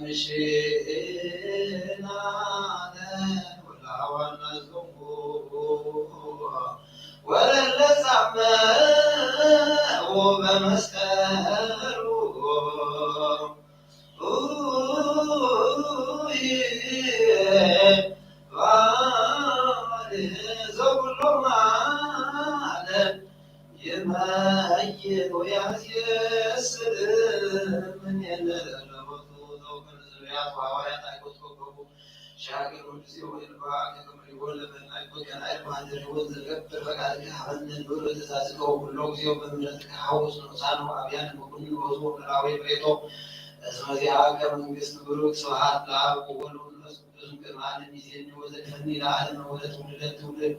ምሽናነ ወላዋና ዘንጎ ወለለጻመ በመስቀሉ ዘኩሎ ማለት የማየ ወያስየስር ምን የለለወጡ ዘውከንዝሪያት ዋዋያት አይቆጥቆቡ ሻገሩ ሲሆን ባከመሪ ወለበናይ ወከናይ ማንደር ወዘገብር ፈቃድ ሀበንን ብሎ ተዛዝቀው ሁሉ ጊዜው በምረት ከሐውስ ነው ሳኑ አብያን በኩል ወዞ ምራዊ ቤቶ እስመዚያ አገር መንግስት ብሩክ ስብሐት ለአብ ወወልድ ወመንፈስ ቅዱስ ከማንም ይዜን ወዘፈኒ ለዓለም ወለት ወለት ትውልድ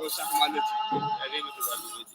صح ማለት አገኝ ተባሉ ነው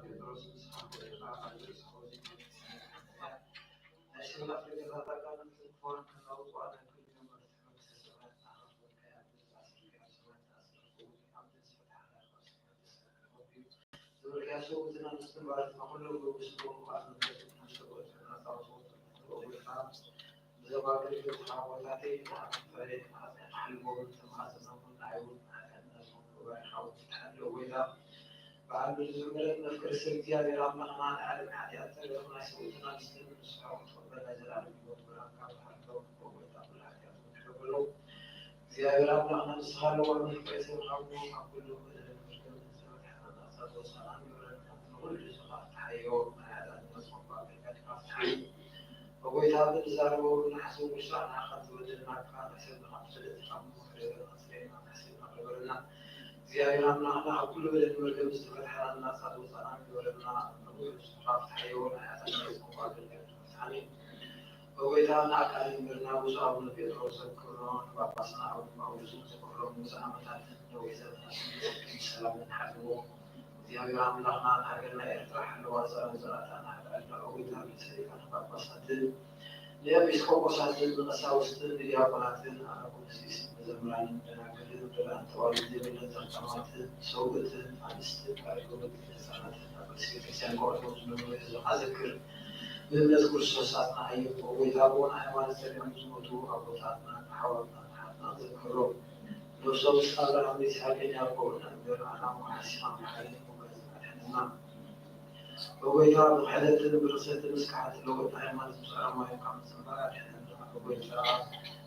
ጴጥሮስ ንስሓ ኮይንካ ኣብ ርእስኻ ናይ ስብላት ገዛታት ፎን ክነውፅዋ ንክልዮም መንግስተ ሰማያት ንኣኸፍልካ ዝብልካ ሰውትና ምስትንባር ኩሎም ብስቦም ብዘባ ግልግልካ ቦታተይ ሓልቦም ተማሃፅነውን ኣይውን ባሪኻውን ትሓልው ወይታ በዓል ዝምረት መፍቅሪ ሰብ እግዚኣብሔር ኣምላኽና ንዓለም ሓጢኣት ተገርና ሰውትና ምስትን ንስሓው ትቕበልና ዘላለም ሂወት ብርሃንካ ብሓልቶም ወይታ ብሓጢኣት ትቀበሎ እግዚኣብሔር ኣምላኽና ንስኻ ኣለዋ ምፍቅሪ ሰብ ካብዎ ካብ ኩሉ ወሳና ይብረና ንኩሉ ስኻ ተሓዮ ናያዳን መስኮም ኣገልጋድካ ተሓይ ወይታ ብዛረቦ ንሓስቡ ውሳና ካብ ዝወደድናካ ናሰብና ስለዝካ ምክርና ስለና ሓሲብና ቅበልና እግዚአብሔር አምላክና ሁሉ በደል መርገም ዝተፈትሐና ሳት ወፃና ይወረና ስኻ ተሓዮ ናያዳን መስኮም ኣገልጋድካ በጎይታና አቃል ምርና ብዙ አቡነ ጴጥሮስ ክብሮ ጳጳስና አቡነ ጳውሎስ ዝክሮ ሙሳ ዓመታትን ነዊዘና ሰላምን ሓልዎ እግዚአብሔር አምላክና ሃገርና ኤርትራ ሓለዋ ዘራታና ሓዳልና በጎይታ ሰሪካን ጳጳሳትን የኤጲስቆጶሳትን ቀሳውስትን ዲያቆናትን አናቆሲስ መዘምራንን ደናግልን ብርሃን ተዋሉ ዘበለት ተጠማትን ሰውእትን አንስትን ካሪጎበት ህፃናትን ቤተክርስቲያን ቆርጦች በመቤት አዘክር በእምነት ክርስቶሳትና አየቆ ወይታ በሆነ ሃይማኖት ሰሪም ዝሞቱ አቦታትና ሐዋርያትና ሓጥና ዘክሮ ነፍሶም አብርሃም ይስሐቅን ያዕቆብን ነበር አናሙ ሓሲማ መሐለት ሞገዝና በጎይታ በሕለትን ብርሰትን እስካሓት ለወጥ ሃይማኖት ምስራማዊ ካብ ዝምራ ድሕነና በጎይታ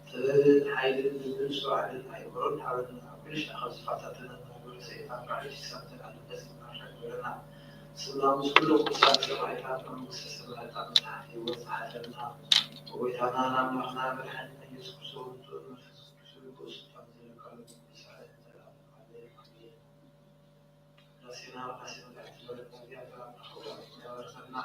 ጥበብን ሓይልን ዝብን ስዋዕልን ኣይምሮን ሓበልና ኩልሽ ካብ ዝፋታትን ብርሰይታ ባዕሊ ክሳብትን ኣለበስ ናሻግረና ስና ምስ ኩሉ ቁሳት ሰማይታት መንግስተ ሰማያት ኣብ መፅሓፍ ሂወት ዝሓለልና በጎይታና ናምላኽና ብርሃን ኢየሱስ ክርስቶስ መንፈስ ቅዱስ ካብ ዘለካሉ ሰዓት ራሴና ራሴና ጋር ያበረሰና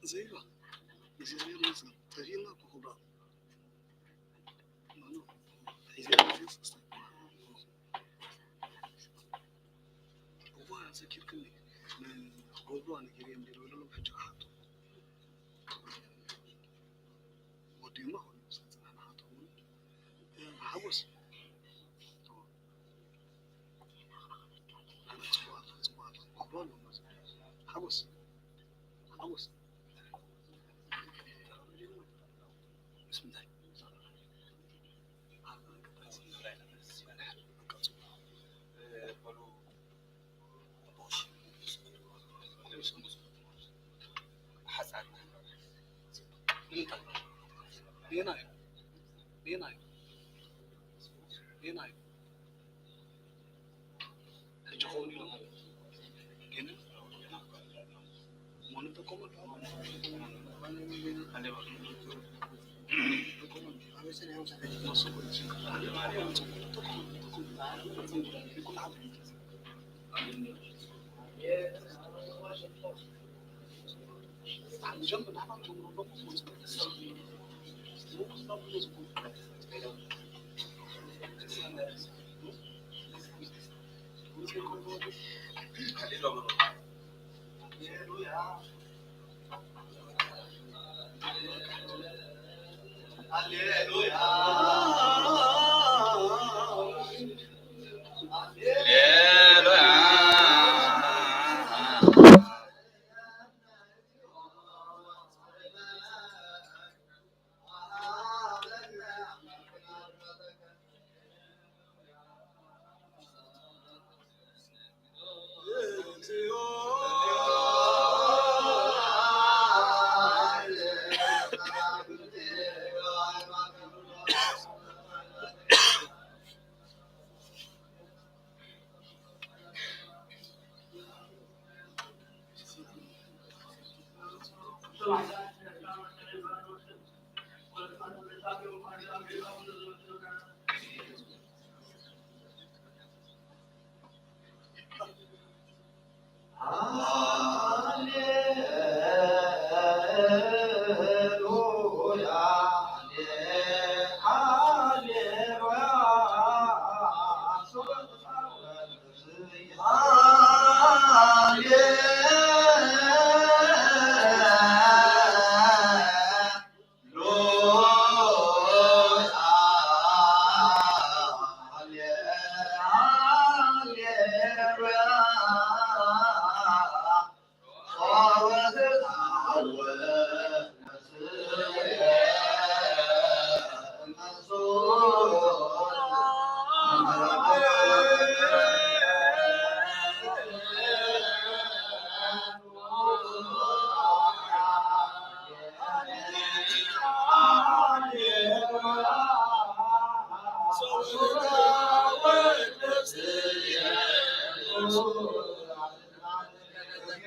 زيبا زيبا تجينا كوبا نو زيبا هو سكير كلي من قبل أنا كريم دلوقتي لو في جهاته ودي ما هو نفسه أنا هاتون حبس أنا سواد قبل حبس حبس بسم الله ليناي هجوني له كنا مون تكمل على جنب نحن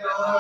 Amen.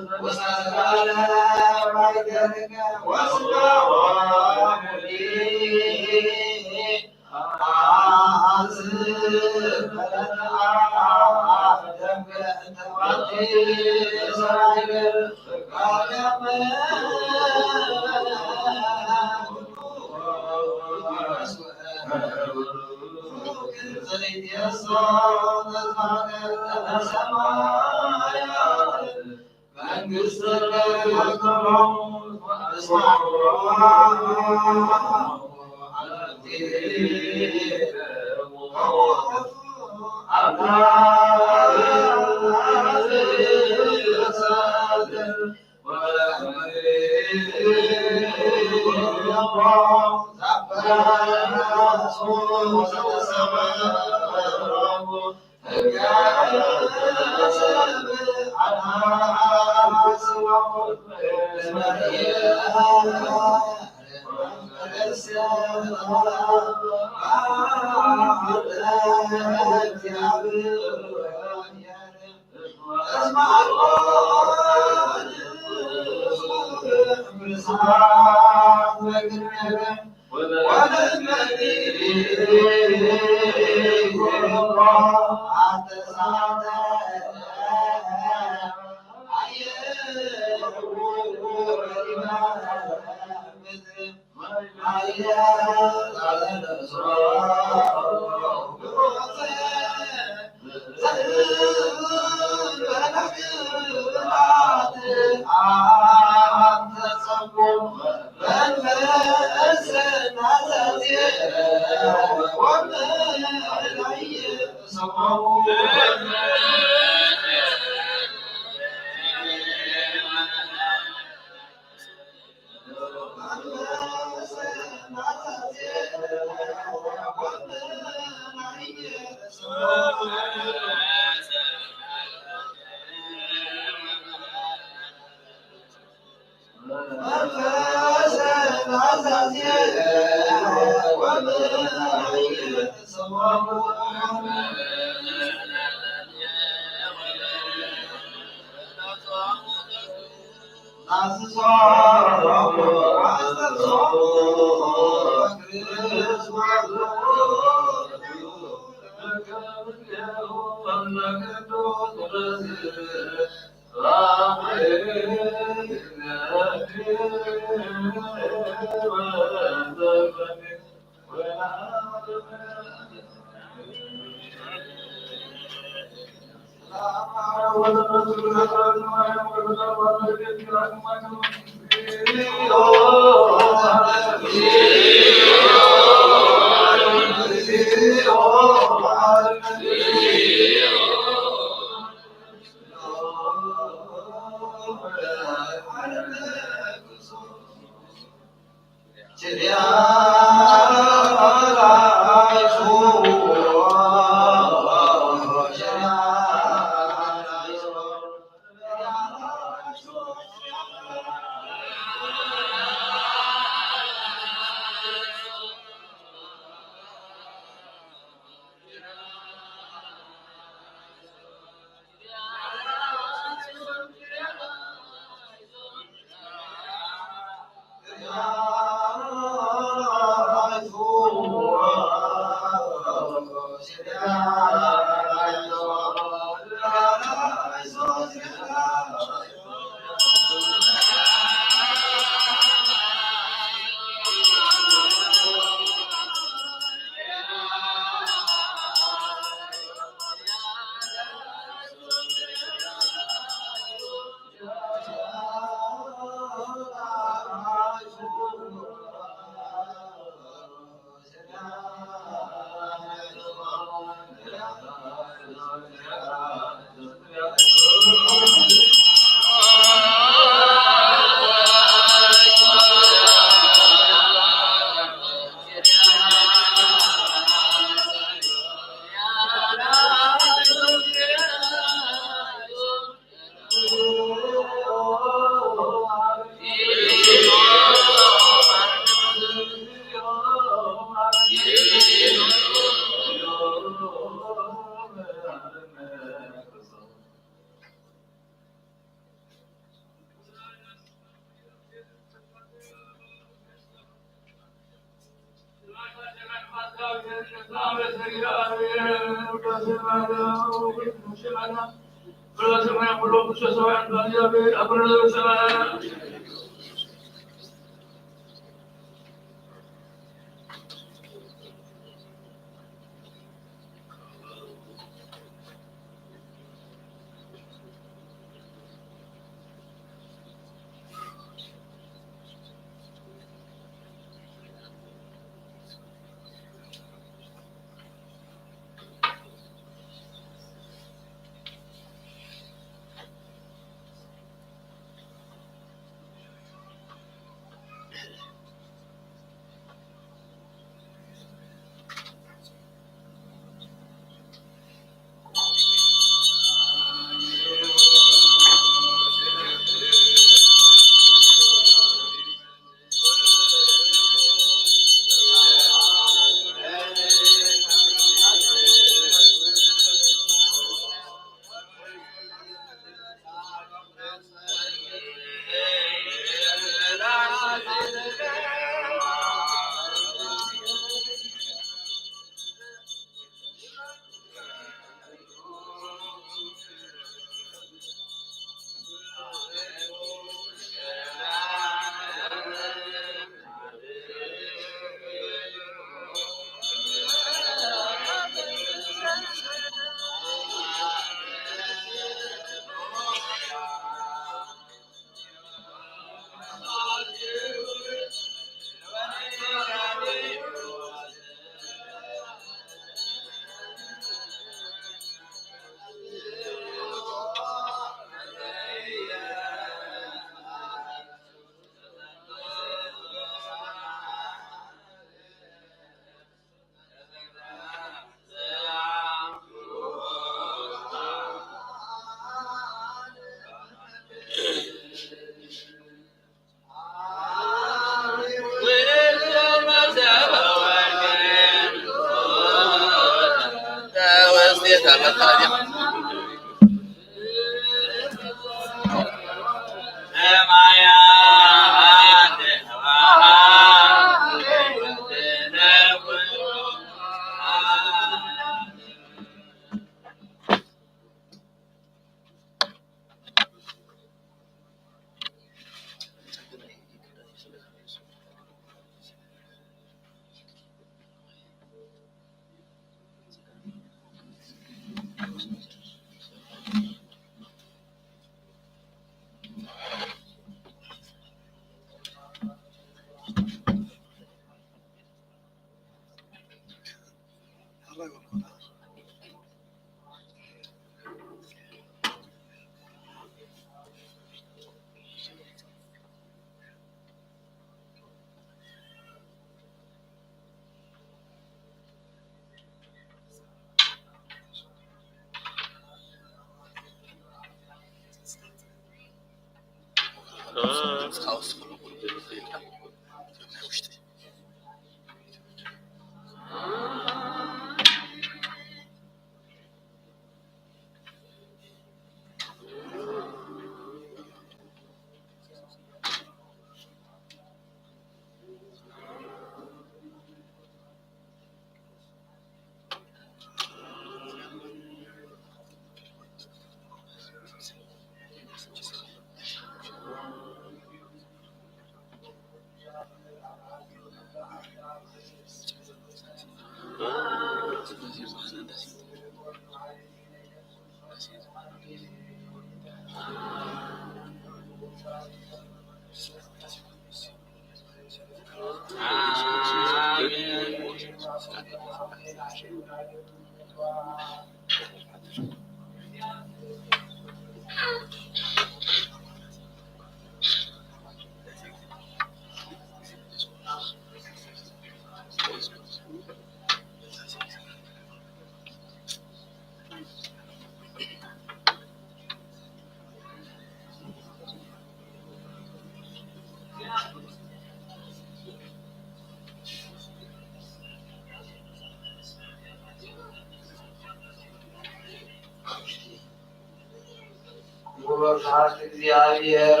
ጉበፋት እግዚአብሔር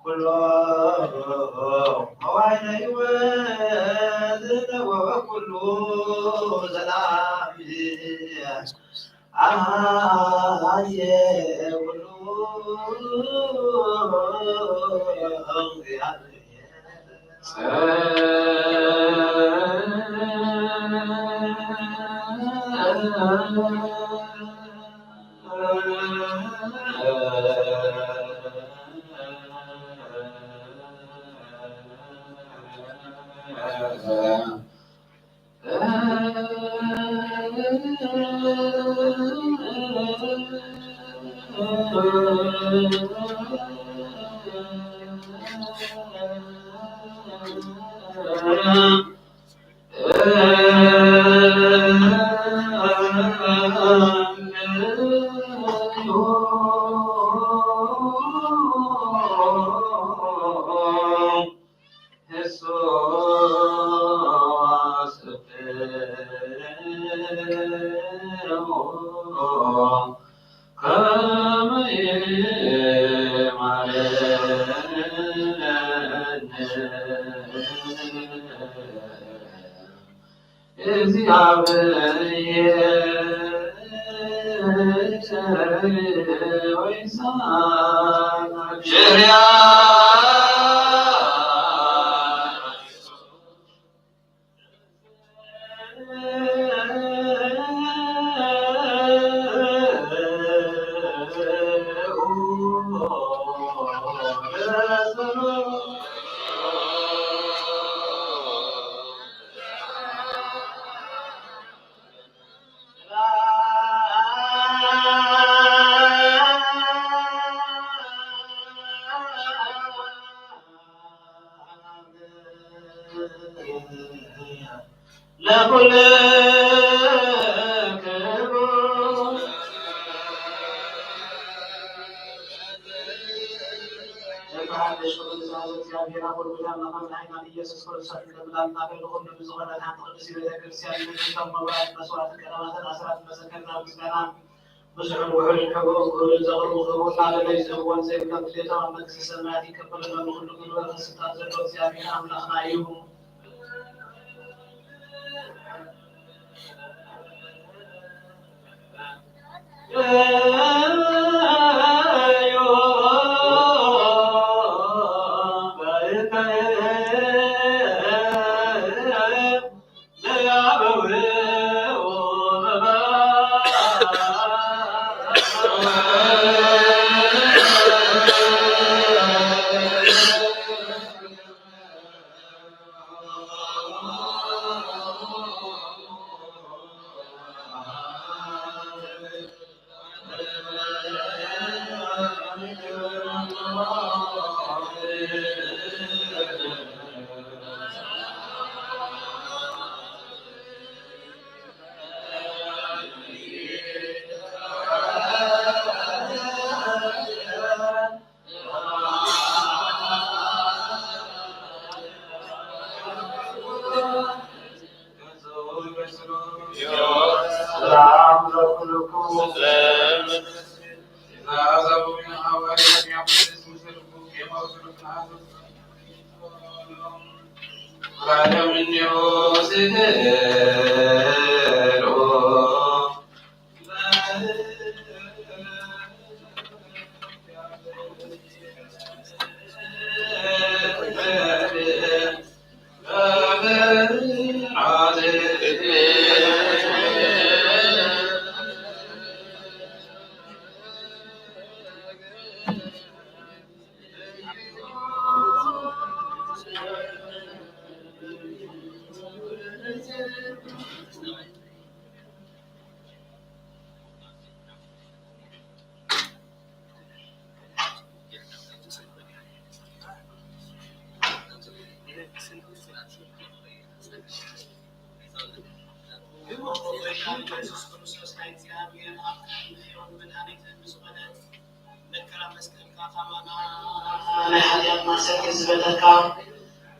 ኩሎ መዋዕለ ሕይወት ወኩሉ ሰላም አየ ኩሉ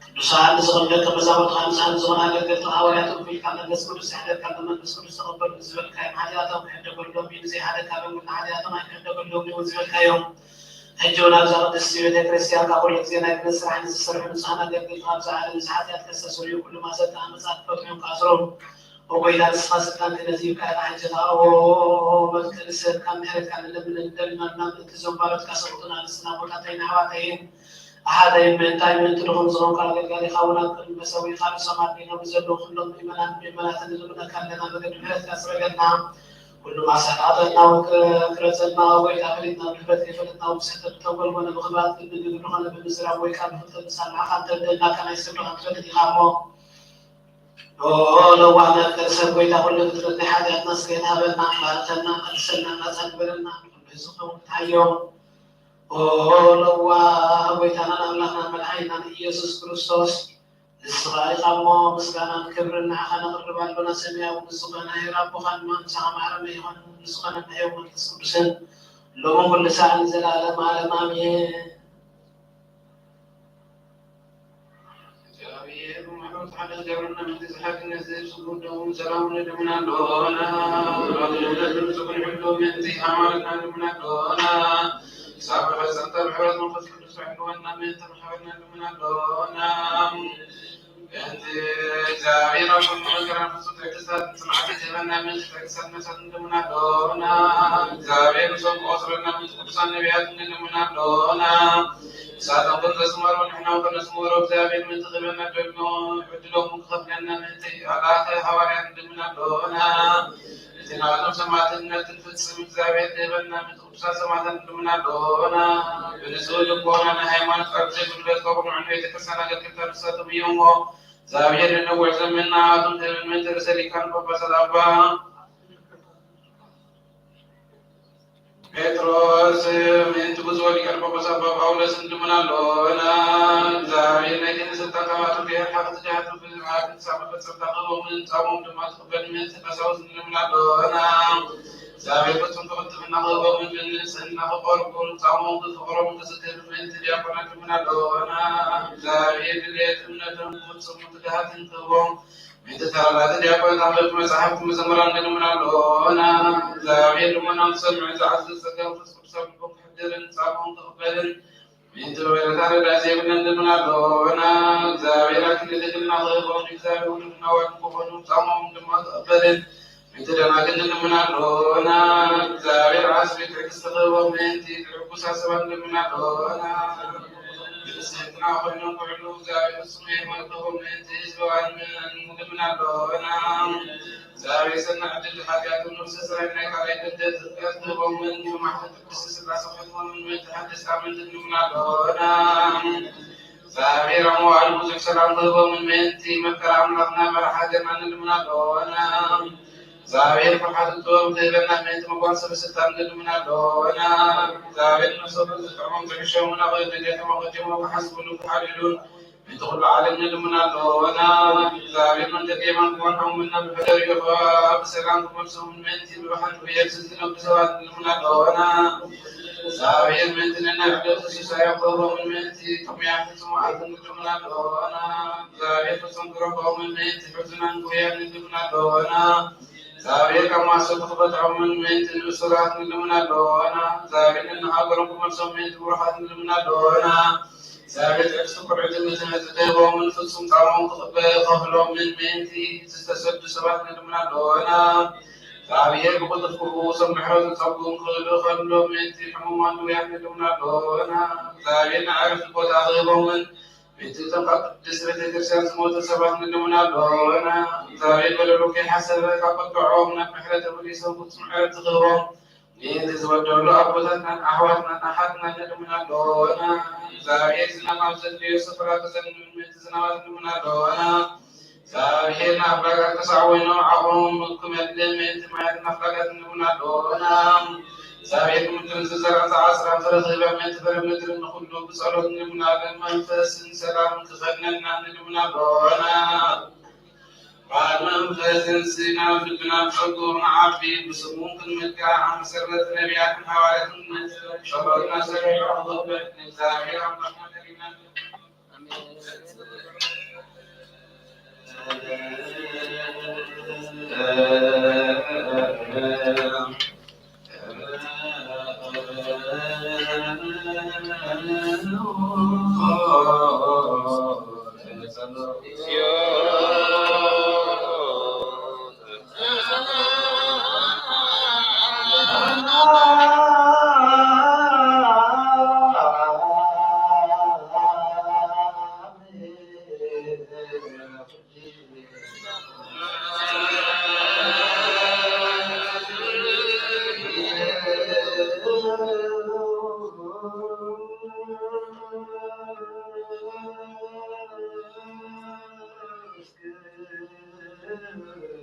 ቅዱሳን ዝኽለተ መዛሙርት ዮሐንስ ዝኾነ ኣገልገልቲ ሐዋርያት ወንጌል መንፈስ ቅዱስ ይሕደር ካብ መንፈስ ቅዱስ ተቐበሉ ዝበልካዮም ሓጢኣቶም ክሕደገሎም እዩ ዘይሓደካ በምና ሓጢኣቶም ኣይክሕደገሎም እዩ ዝበልካዮም حجونا بزغد السيود كريستيان كقول لك زينا كنسر عن السرح نصحنا قبل خمسة على مساحات يتكسسوا لي كل ما زدت عن مساحات فتحهم كاسرون وبيدا نسخة كان تنزيل كان حجتها أو متكسر كان حرك كان لمن الدلنا نام تزوجات كسرتنا لسنا بقتين حواتين أحد من تايم من تلهم زرون قال قال خونا كل مسوي خالص ما بينا بزلوا كلهم بمنا تنزلنا كان لنا بدل حرك كسرنا كل ما سقطنا وكرزنا ويدخلنا بالبيت كيفنا وسحت تقول وانا بخبات بدنا بالمزرعة ويكان حتى نسمع خاطر لنا كان يسمع خاطر ديامو لو أنا كرسل ويدخل لنا حاجة ناس كده بنا فاتنا أرسلنا ناس كبرنا بزخم تايوم لو ويتنا نملكنا من عيننا يسوع كريستوس إسرائيل قاموا مسكنا كبرنا خنا قربان بنا سميا ومسكنا يرب خان من سام عرمي خان مسكنا يوم التسكسن لو كل ساعة نزل على ما مامي جابير ومحمود على جبرنا من تزحف النزيل سجودهم سلام لمن دونا رجل من سكن حلو من ذي أمرنا لمن دونا سابق السنتر حرز من خسر سعد وانا من ترحلنا لمن دونا زاوية رقم مذكرة فصل تكسر سمعت جبنا من تكسر مسد لمن دونا زاوية رسم أسرنا من تكسر نبيات لمن دونا سادم كن رسمور ونحن كن رسمور زاوية من تغبنا جلنا عدلهم مخبلنا من تي على حواري لمن دونا تنعلم سمعت النت الفتس من زاوية جبنا من تكسر سمعت لمن دونا بنسول قونا نهيمان فرزي بالبيت قبل عن بيت كسرنا قد كنت رسالة بيومه زاوية لنوع زمنا عدم من ترسلي كان بابا سلابا بيتروس من تبزولي كان بابا سلابا أولا سندمنا لونا زاوية لكن ستقوات فيها الحق تجاهد في العالم سابقا ستقوى من تعمم لما تقبل من تبسوز سندمنا لونا زاوية كنتم قبلت من نغضب من جنس إنه قرقل تعمم تفقرم تستهل من تجاقنا لمنا لونا زاوية لليت أمنة مبصر متجهات تغوم من تتعالى تجاقنا تعمل مساحب مزمران لمنا لونا زاوية لمنا نسمع زعز الزكاة وتصبح سابقا حجر تعمم تقبل من تبغير تعالى لازم لمنا لونا زاوية لكن لدينا غيظون زاوية لمنا وانقفون تعمم لما تقبل مثلنا كنا من اللونا زاوية عصبي تكسر ومن تدعوك ساسبا من اللونا بسيطنا وخلنا وعلو زاوية اسمه ملكه من تزوى من اللونا زاوية سنة عدد حاجات النفس سرعنا عليك تذكر ومن محمد بسس الأصحاب ومن تحدث عن من اللونا زاوية رموع المزك سلام ومن تمكر أملكنا مرحاجة من اللونا زاوية فرحة الدوم تبنى من تمكن سبستان من اللونا زاوية نصب الزفرهم تعيشون غير ذلك وقتهم وحسبون وحللون من دخل العالم من اللونا زاوية من تقيما كونهم منا بفجر يغاب سلام كمرسهم من تبحث ويبسزن بسواد من اللونا زاوية من تننا عدد سيقوم من تقميع سمعات من اللونا زاوية تصنقرهم من تحزنا ويان من اللونا زاوية كما سبقت عمل من تنسرات من اللونا زاوية إنها قرب من تبرحات من اللونا زاوية أكسب عدد من تهزده ومن فلسم تعمل قبل من تستسد سبات من اللونا زاوية بقدر كبوس محرز تبقون خلو من تحمومان ويحمل من اللونا زاوية نعرف القوة غيظ من بتتقط جسرة ترسل سموت سبعة من اللونا زاوية بلوك حسب فقط بعومنا محرة وليس وقت محرة غيرهم يتزوج له أبوتنا أحواتنا أحدنا من اللونا زاوية زنا نوزن يوسف لا تزن من زنوات من اللونا زاوية نبغى تسعوين معهم كم يدل من تمام نفقة من اللونا زاوية من زرعة عصر فرغبا من تفرمت النخل بصالة من عالم فاس سلام تغنى من اللونا وعلم فاس سينا في البناء حقه معافي بسموك الملكة عن سرة نبيات حوالي من شبابنا سريع عضو بإذن زاوية رحمة Amen.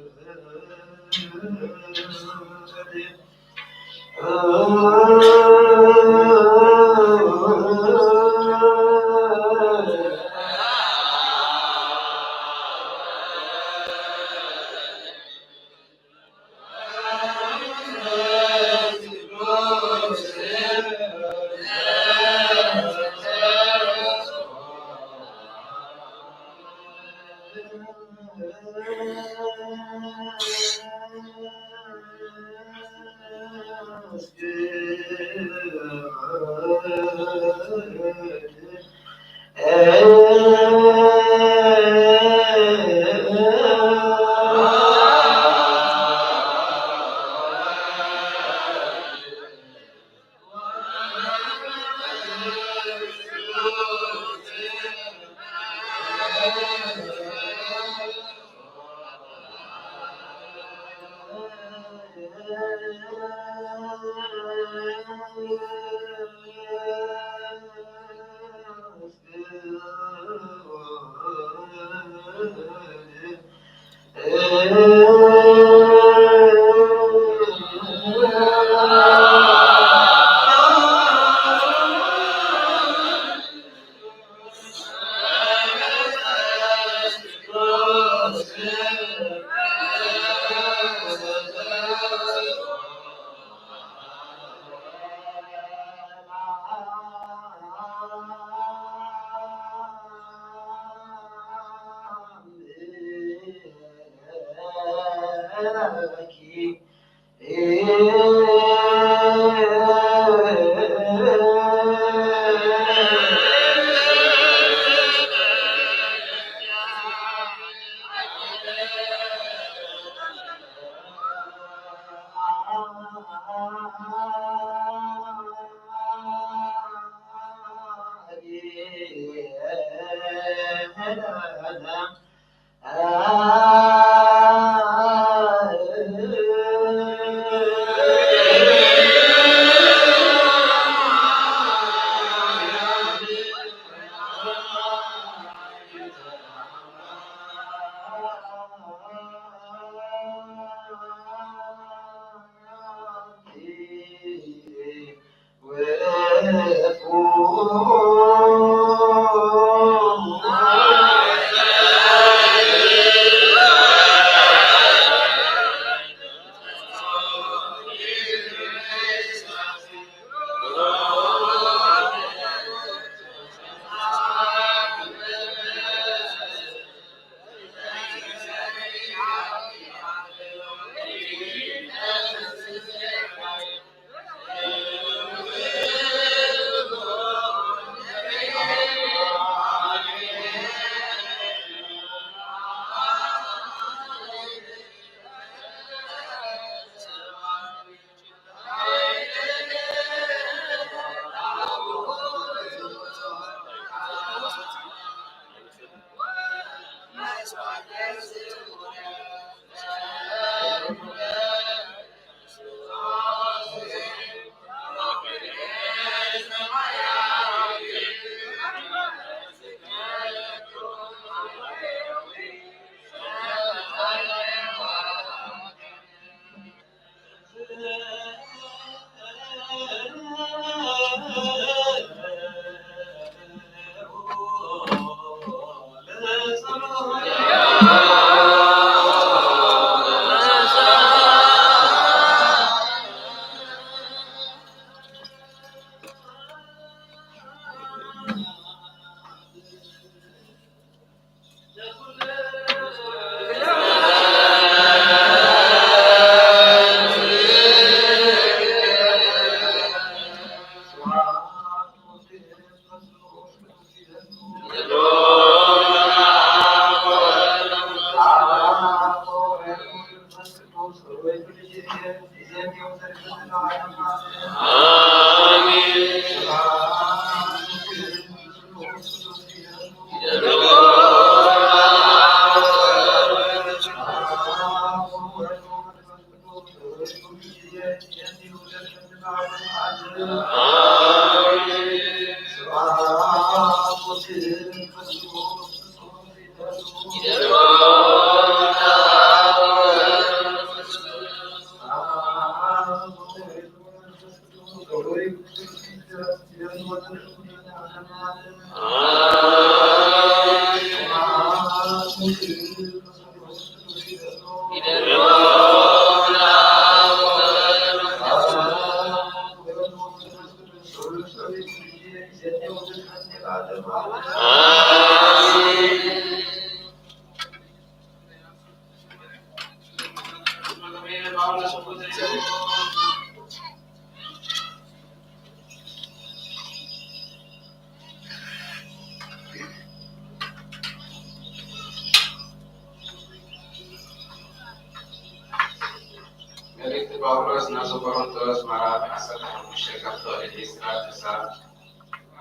መልእክት ጳውሎስ ናብ ቆሮንቶስ ምዕራፍ 15 ካብቲ ዒስራ ክሳብ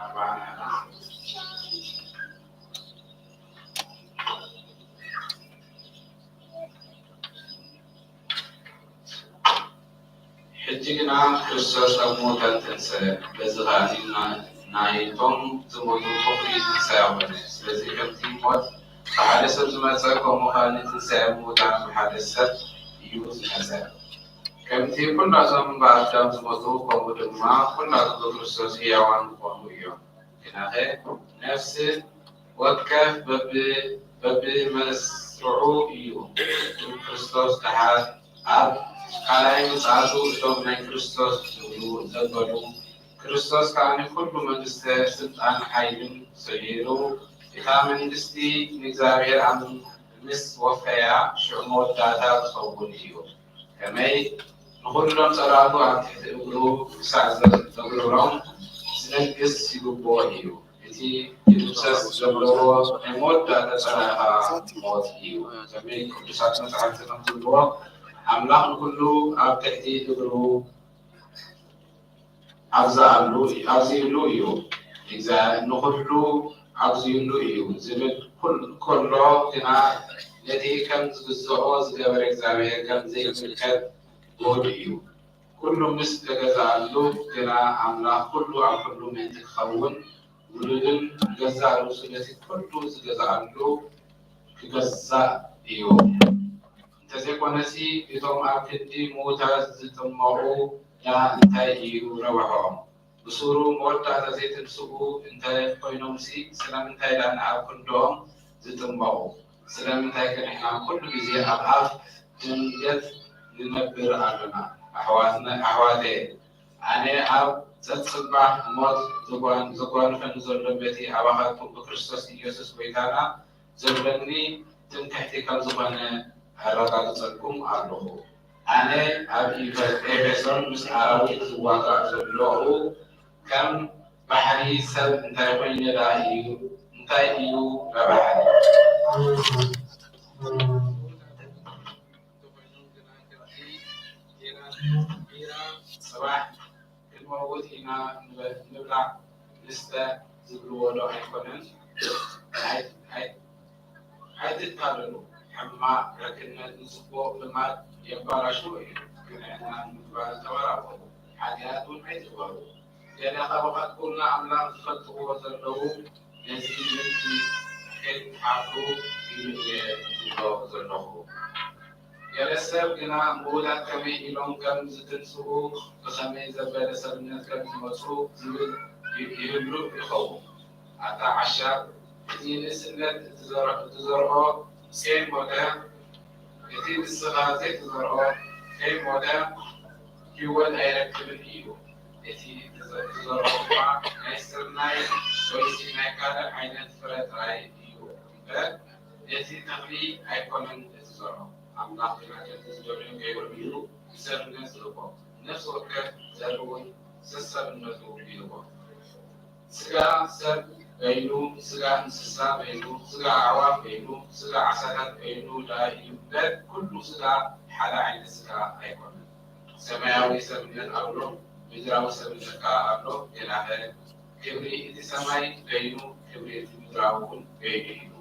40 ሕጂ ግና ክርስቶስ ኣብ ሙታን ተንሥአ በዚ ኸኣኒ ናይቶም ዝሞቱ ክፍሊ ትንሣኤ ኾነ። ስለዚ ከምቲ ሞት ብሓደ ሰብ ዝመጸ ከምኡ ኸኣኒ ትንሣኤ ሙታን ብሓደ ሰብ እዩ ዝመጸ። ከምቲ ኩላቶም ብኣዳም ዝሞቱ ከምኡ ድማ ኩላቶም ብክርስቶስ ሕያዋን ዝኾኑ እዮም። ግናኸ ነፍሲ ወከፍ በብመስርዑ እዩ። ክርስቶስ ድሓር ኣብ ካልኣይ ምጽኣቱ እቶም ናይ ክርስቶስ ዝብሉ ዘበሉ ክርስቶስ ከኣኒ ኩሉ መንግስተ ስልጣን ሓይልን ሰጊሩ እታ መንግስቲ ንእግዚኣብሔር ኣብ ምስ ወፈያ ሽዑ መወዳእታ ዝኸውን እዩ። ከመይ ንኩሎም ጸላእቱ ኣብ ትሕቲ እግሩ ክሳዕ ዘግብሮም ዝነግስ ይግብኦ እዩ። እቲ ይድምሰስ ዘለዎ ናይ መወዳእታ ጸላእኻ ሞት እዩ። ከመይ ቅዱሳት መጻሕፍቲ ከምዝብልዎ ኣምላኽ ንኩሉ ኣብ ትሕቲ እግሩ ኣብዚሉ እዩ ንኩሉ ኣብዚሉ እዩ ዝብል ከሎ ግና ነቲ ከም ዝግዝኦ ዝገበረ እግዚአብሔር ከም ዘይምልከት ውህድ እዩ። ኩሉ ምስ ተገዛእሉ ግና ኣምላኽ ኩሉ ኣብ ኩሉ ምእንቲ ክኸውን ውሉድን ገዛእ ርእሱ ነቲ ኩሉ ዝገዛእሉ ክገዛእ እዩ። እንተዘይኮነሲ እቶም ኣብ ክንዲ ምዉታት ዝጥመቑ እንታይ እዩ ረብሖም? ብሱሩ መወዳእታ ዘይትንስኡ እንታይ ኮይኖምሲ ስለምንታይ ዳና ኣብ ክንዶም ዝጥመቑ? ስለምንታይ ከንሕና ኩሉ ግዜ ኣብ ኣፍ ድንገት ንነብር ኣለና? ኣሕዋቴ ኣነ ኣብ ዘጽባሕ ሞት ዘጓንፈኒ ዘሎ በቲ ኣባኻትኩም ብክርስቶስ ኢየሱስ ጎይታና ዘለኒ ትምክሕቲ ከም ዝኾነ ኣረጋግጸልኩም ኣለኹ። ኣነ ኣብ ኤፌሶን ምስ ኣራዊት ዝዋጋእ ዘለኹ ከም ባሕሪ ሰብ እንታይ ኮይነ ዳ እዩ እንታይ እዩ ረባሕኒ صباح الموت هنا نبلع لسه زبلوا له هيكونن هاي تتكلموا حما لكن نسبوا لما يبقى شوي كنا نبغى توراه حاجات ما يتبغوا لأن خبرات كلنا عملا خطوا وزلوا يزيد في حد حافظوا في زلوا يلسب جنا مولات كمي إلهم كم زتنسو بخمي زبالة سبنات كم تمسو زبل يهلو بخو حتى عشر يتين السنة تزرعه كين مودا يتين الصغازي تزرعه كين مودا يوال أيركب الإيو يتين تزرعه ما يسرناي ويسيناي كذا عينات فرد راي إيو يتين تغلي أيكونن تزرعه أملاك الحاجات الزوجين كيقولوا يصير الناس لبعض نفس الوقت زارون سسر النزول بيلبعض سجى سر بينو سجى نسسا بينو سجى عوام بينو سجى عسكر بينو لا يبدأ كل سجى حلا عين سجى أيقون سماوي سمين أولو مدراو سمين كأولو إلى آخره كبريت سماي بينو كبريت مدراون بينو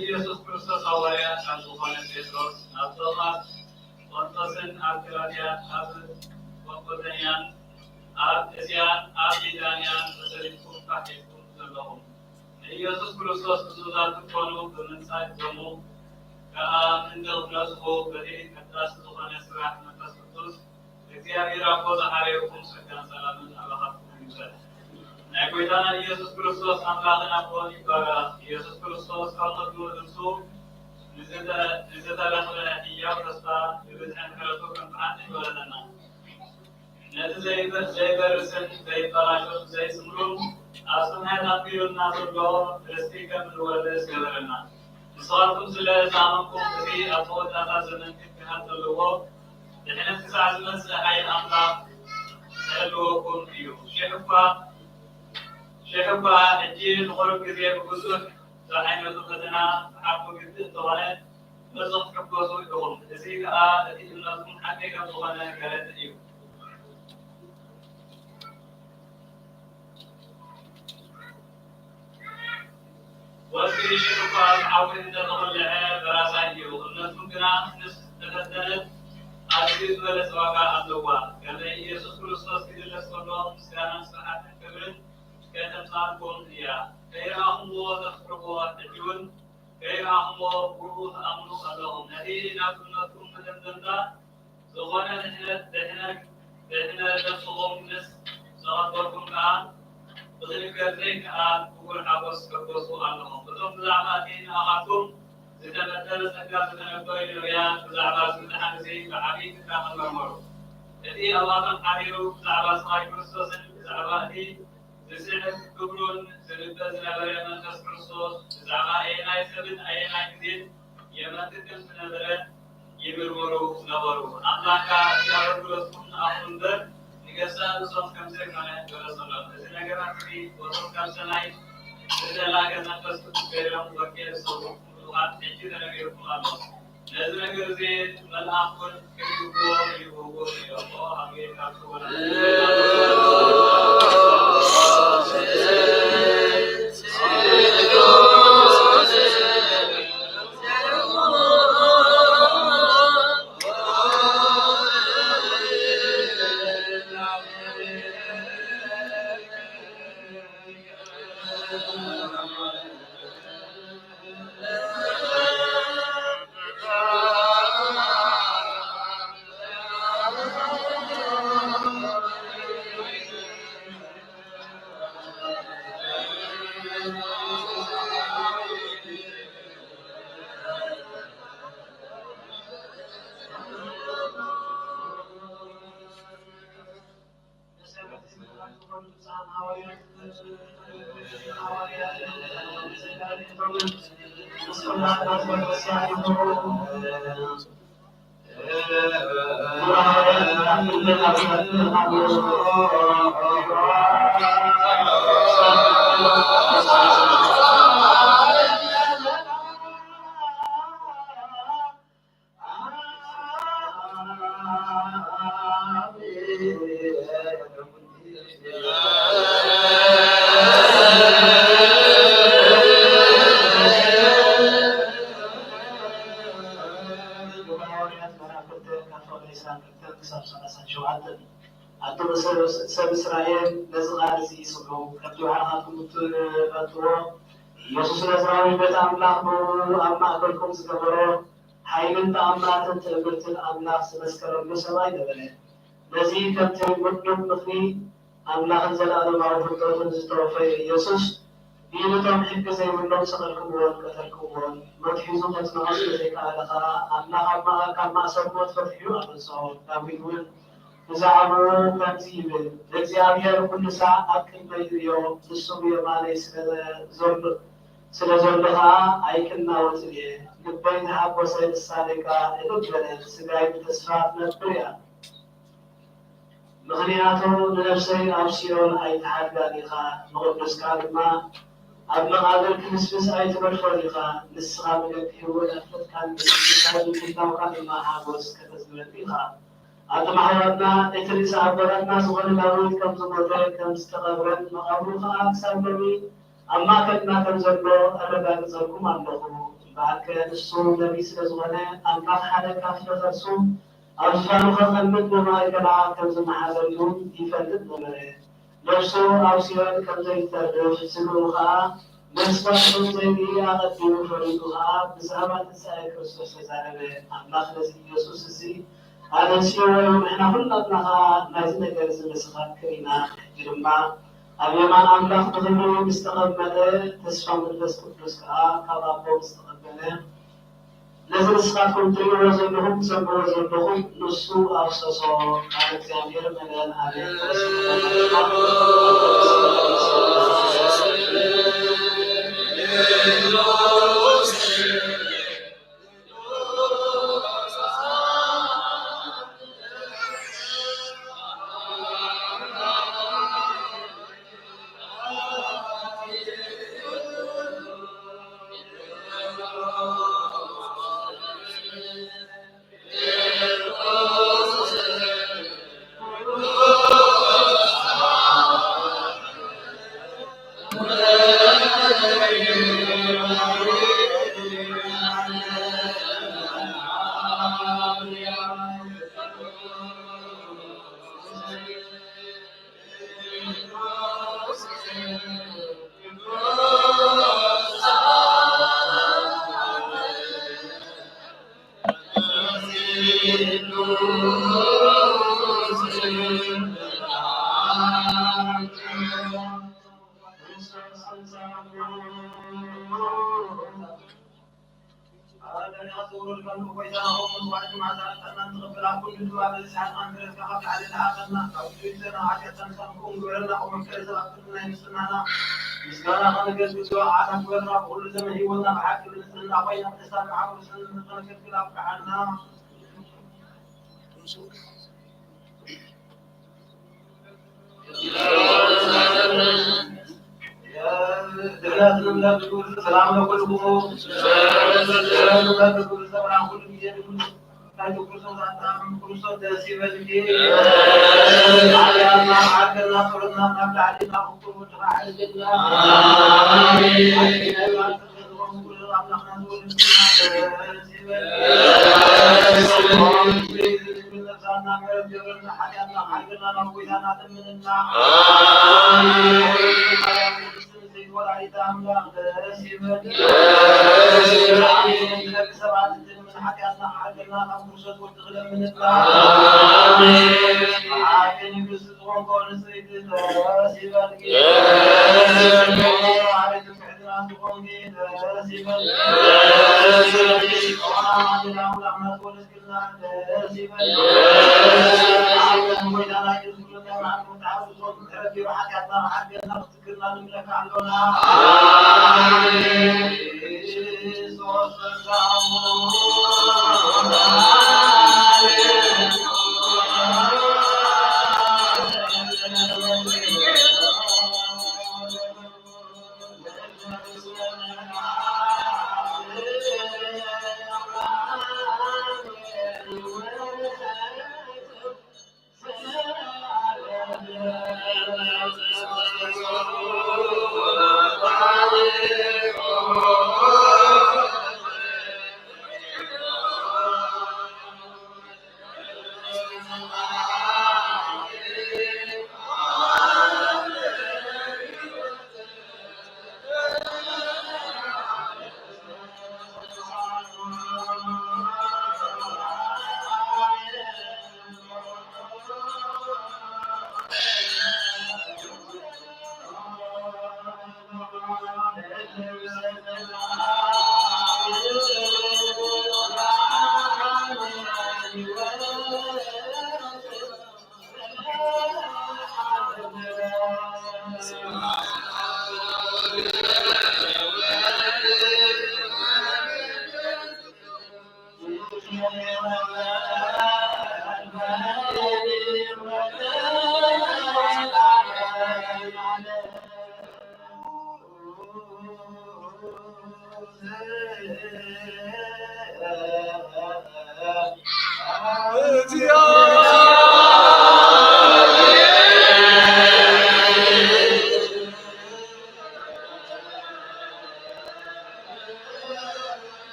ኢየሱስ ክርስቶስ ሐዋርያ ካብ ዝኾነ ጴጥሮስ ናብ ቶማስ ቆርጦስን ኣብ ገላትያ ኣብ ቆጵሮንያን ኣብ እስያን ኣብ ቢታንያን ተሰሪፍኩም ካሕልኩም ዘለኹም ንኢየሱስ ክርስቶስ ብዙዛት ትኮኑ ብምንጻይ ዞሙ ከዓ እንደኽነጽኹ በቲ ቀዳሲ ዝኾነ ስራሕ መንፈስ ቅዱስ እግዚአብሔር አቦ ዛሓርየኩም ጸጋን ሰላምን አባኻትኩም ይውሰድ። ናይ ጎይታና ኢየሱስ ክርስቶስ አምላክን አቦን ይባረክ። ኢየሱስ ክርስቶስ ካብ ቅድሙ እርሱ ንዘተረኽበ ሕያው ተስፋ ብብዝሕን ምሕረቱ ከም ብሓንቲ ይበረተና ነቲ ዘይበርስን ዘይበላሾን ዘይስምሩን ኣብ ሰማያት ኣቢሉና ዘሎ ርስቲ ከም ንወርስ ገበረና። ንስኻትኩም ስለ ዝኣመንኩም እቲ ኣብ ተወዳእታ ዘመን ክግሃት ዘለዎ ድሕነት ክሳዕ ዝመጽእ ሓይል ኣምላኽ ዝሕልወኩም እዩ። ሸክ እኳ ሕጂ ንቑሩብ ግዜ ብብዙሕ ዓይነቱ ፈተና ዝሓቁ ግድእ እንተኾነ በዚ ክትሕገዙ ኢኹም። እዚ ከዓ እቲ እምነትኩም ሓቂ ከም ዝኾነ ገለጥ እዩ። ወርቂ ሸክ እኳ ዝዓውድ እንተተቖልዐ በራሳይ እዩ። እምነትኩም ግና ምስ ተፈተነት ኣዝዩ ዝበለፀ ዋጋ ኣለዋ። ከመይ ኢየሱስ ክርስቶስ ክግለጽ ከሎ ምስጋናን ስብሓትን ክብርን ከተምሳልኩም እያ። ከይረኣኹምዎ ተኽብርዎ ሕጂ እውን ከይረኣኹምዎ ብኡ ተኣምኑ ኣለኹም። ነቲ ናብ እምነትኩም መደምደምታ ዝኾነ ድሕነት ነፍስኹም ምስ ዝቐበልኩም ከዓ ብዝንገር ዘይከኣ ብጉር ሓጎስ ከገሱ ኣለኹም። እቶም ብዛዕባ እቲ ንኣኻትኩም ዝተመደለ ጸጋ ዝተነበረ ነቢያት ብዛዕባ ዝምድሓን እዚ ብዓብዪ ትካመ መርመሩ። እቲ ኣባቶም ሓቢሩ ብዛዕባ ሰማይ ክርስቶስን ብዛዕባ እቲ ዝስሕብ ክብሩን ዝልበ ዝነበረ መንፈስ ክርስቶስ ብዛዕባ ኣየናይ ሰብን ኣየናይ ግዜን የመንጥቅ ከም ዝነበረ ይምርምሩ ነበሩ። ኣምላካ እቲ ኣገልግሎትኩም ንኣኹም እምበር ንገዛእ ንሶም ከም ዘይኮነ ገለጸሎም። እዚ ነገራት እዚ ወቶም ካብ ሰማይ ዝተላከ መንፈስ ቅዱስ ገይሮም ወንጌል ዝሰብኩ ብዙሓት ሕጂ ተነጊርኩም ኣሎ። ነዚ ነገር እዚ መልኣኹን ክይብዎ ይህብዎ እዮም። ኣብ ጌታ ክወና ሰብ እስራኤል ነዚ ቃል እዚ ይስምዑ ከምቲ ባዕልኻትኩም እትፈልጥዎ ኢየሱስ ናዝራዊ ቤተ ኣምላኽ ብውኑ ኣብ ማእከልኩም ዝገበሮ ሓይልን ተኣምራትን ትእምርትን ኣምላኽ ዝመስከረሉ ሰማይ ነበረ። ነዚ ከምቲ ምርዱም ምኽሪ ኣምላኽን ዘለኣለማዊ ፍልጠቱን ዝተወፈየ ኢየሱስ ብኢልቶም ሕጊ ዘይብሎም ሰቐልኩምዎን ቀተልኩምዎን መትሒዙ ከጽንዖስ ዘይከኣለ ከዓ ኣምላኽ ካብ ማእሰር ሞት ፈትሒዩ ኣመጽኦ። ዳዊት እውን ብዛዕባኡ ከምዚ ይብል እግዚአብሔር ኩሉ ሰዓት ኣብ ቅድመይ እዮ ንሱም የማነይ ስለ ዘሎ ከዓ ኣይክናወፅ እየ ልበይ ዝሓጎሰ ንሳሌካ እልል በለት ስጋይ ብተስፋ ትነብር እያ ምክንያቱ ንነፍሰይ ኣብ ሲኦል ኣይተሓድጋን ኢኻ ንቅዱስካ ድማ ኣብ መቃብር ክርስቶስ ኣይትበልፎን ኢኻ ንስኻ መገዲ ህይወት ኣፈትካን ብታውካ ድማ ሓጎስ ከተዝበል ኢኻ ኣተማሕዋትና እቲ ርእሲ ኣቦታትና ዝኾነ ዳዊት ከም ዝሞተ ከም ዝተቐብረን መቃብሩ ከዓ ክሳብ ሎሚ ኣብ ማእከልና ከም ዘሎ ኣረጋግፀልኩም ኣለኹ እምበኣርከ ንሱ ነቢይ ስለ ዝኾነ ኣምላኽ ሓደ ካፍለ ከርሱ ኣብ ዝፋኑ ከቐምጥ ብማእከላ ከም ዝመሓለሉ ይፈልጥ ነበረ ነፍሱ ኣብ ሲኦል ከም ዘይተርፍ ስምዑ ከዓ መስዋዕት ከምዘይብኢ ኣቐዲሙ ፈሊጡ ከዓ ብዛዕባ ትንሣኤ ክርስቶስ ተዛረበ ኣምላኽ ነዚ ኢየሱስ እዚ ኣነንስዮ ንሕና ኩላትና ከዓ ናይዚ ነገር ዝምስኻክር ኢና ድማ ኣብ የማን ኣምላኽ ብክብሪ ምስተቐመጠ ተስፋ መንፈስ ቅዱስ ከዓ ካብ ኣቦ ምስተቐበለ ነዚ ንስኻትኩም ትሪእዎ ዘለኹም ትሰምዕዎ ዘለኹም ንሱ ኣውሰሶ ቃል እግዚኣብሔር መለን ኣለ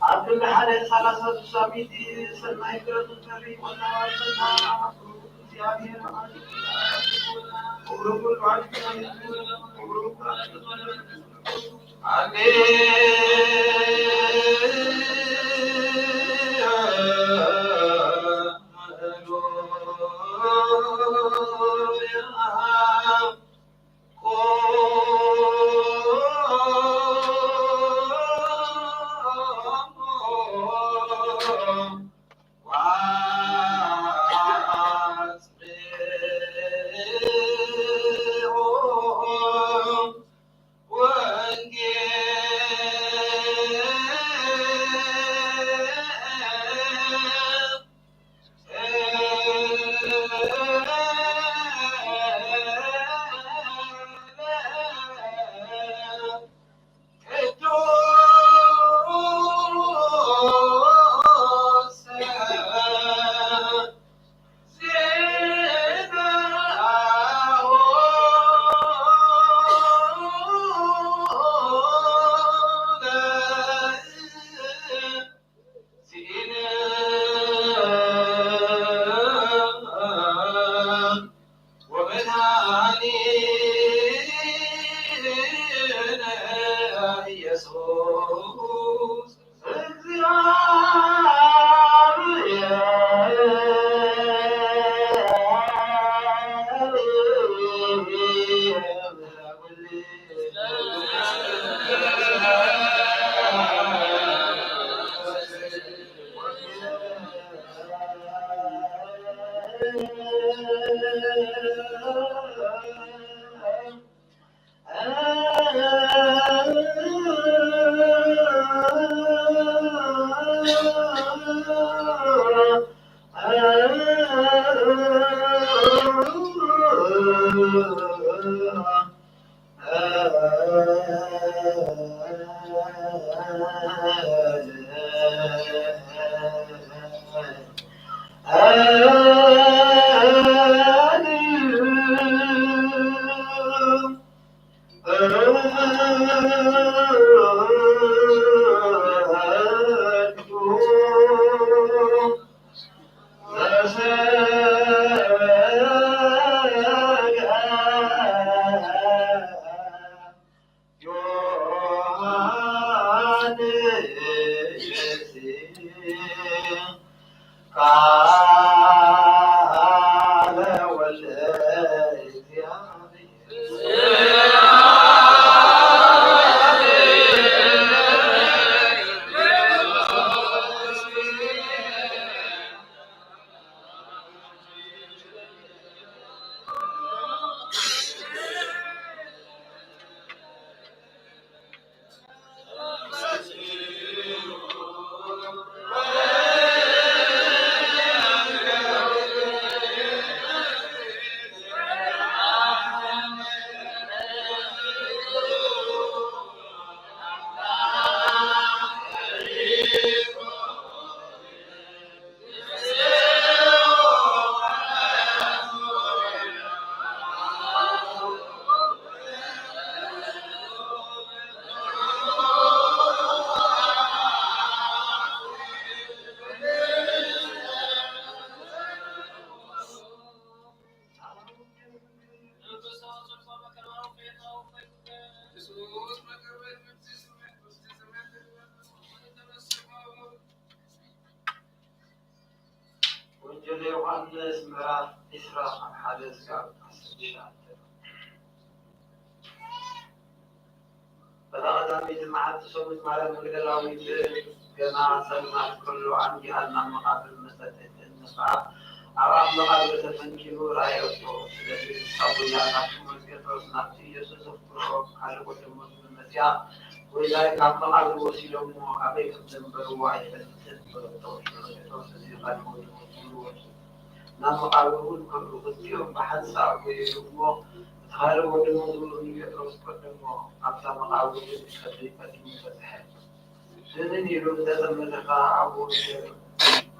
عبد الحلال ثلاثة سبيت سمع كرة الكريم والنوازلها يعني مبروك الوعد مبروك وانجيل يوحنس ምዕራፍ 20 ካብ 1 እስካብ 16 በተቀዳሚት መዓልቲ ሰሙት ማርያም መግደላዊት ገና ሰልማት ኩሉ ዓንዲሃና መቃብር መሰጠት እንስዓ ኣብ መቃብር ተፈንኪሉ ራእየቶ ስለዚ አቡያ ናችሁ ጴጥሮስ ናችሁ ኢየሱስ ፍቅሮ ካልኦ ደሞ መሲያ ወይላይ ካብ መቃብር ወሲዶሞ ኣበይ ከም ዘንበርዎ ኣይፈልጥን ጴጥሮስ እዚ ካልኦ ናብ መቃብር እውን ከምኡ ክልቲኦም ብሓንሳብ ገይሩዎ ተኻልዎ ደሞ ዝብሉ ጴጥሮስ ቀደሞ ኣብታ መቃብር ከደይ ቀዲሙ በፅሐ ስንን ኢሉ እንደተመለኻ ኣብኡ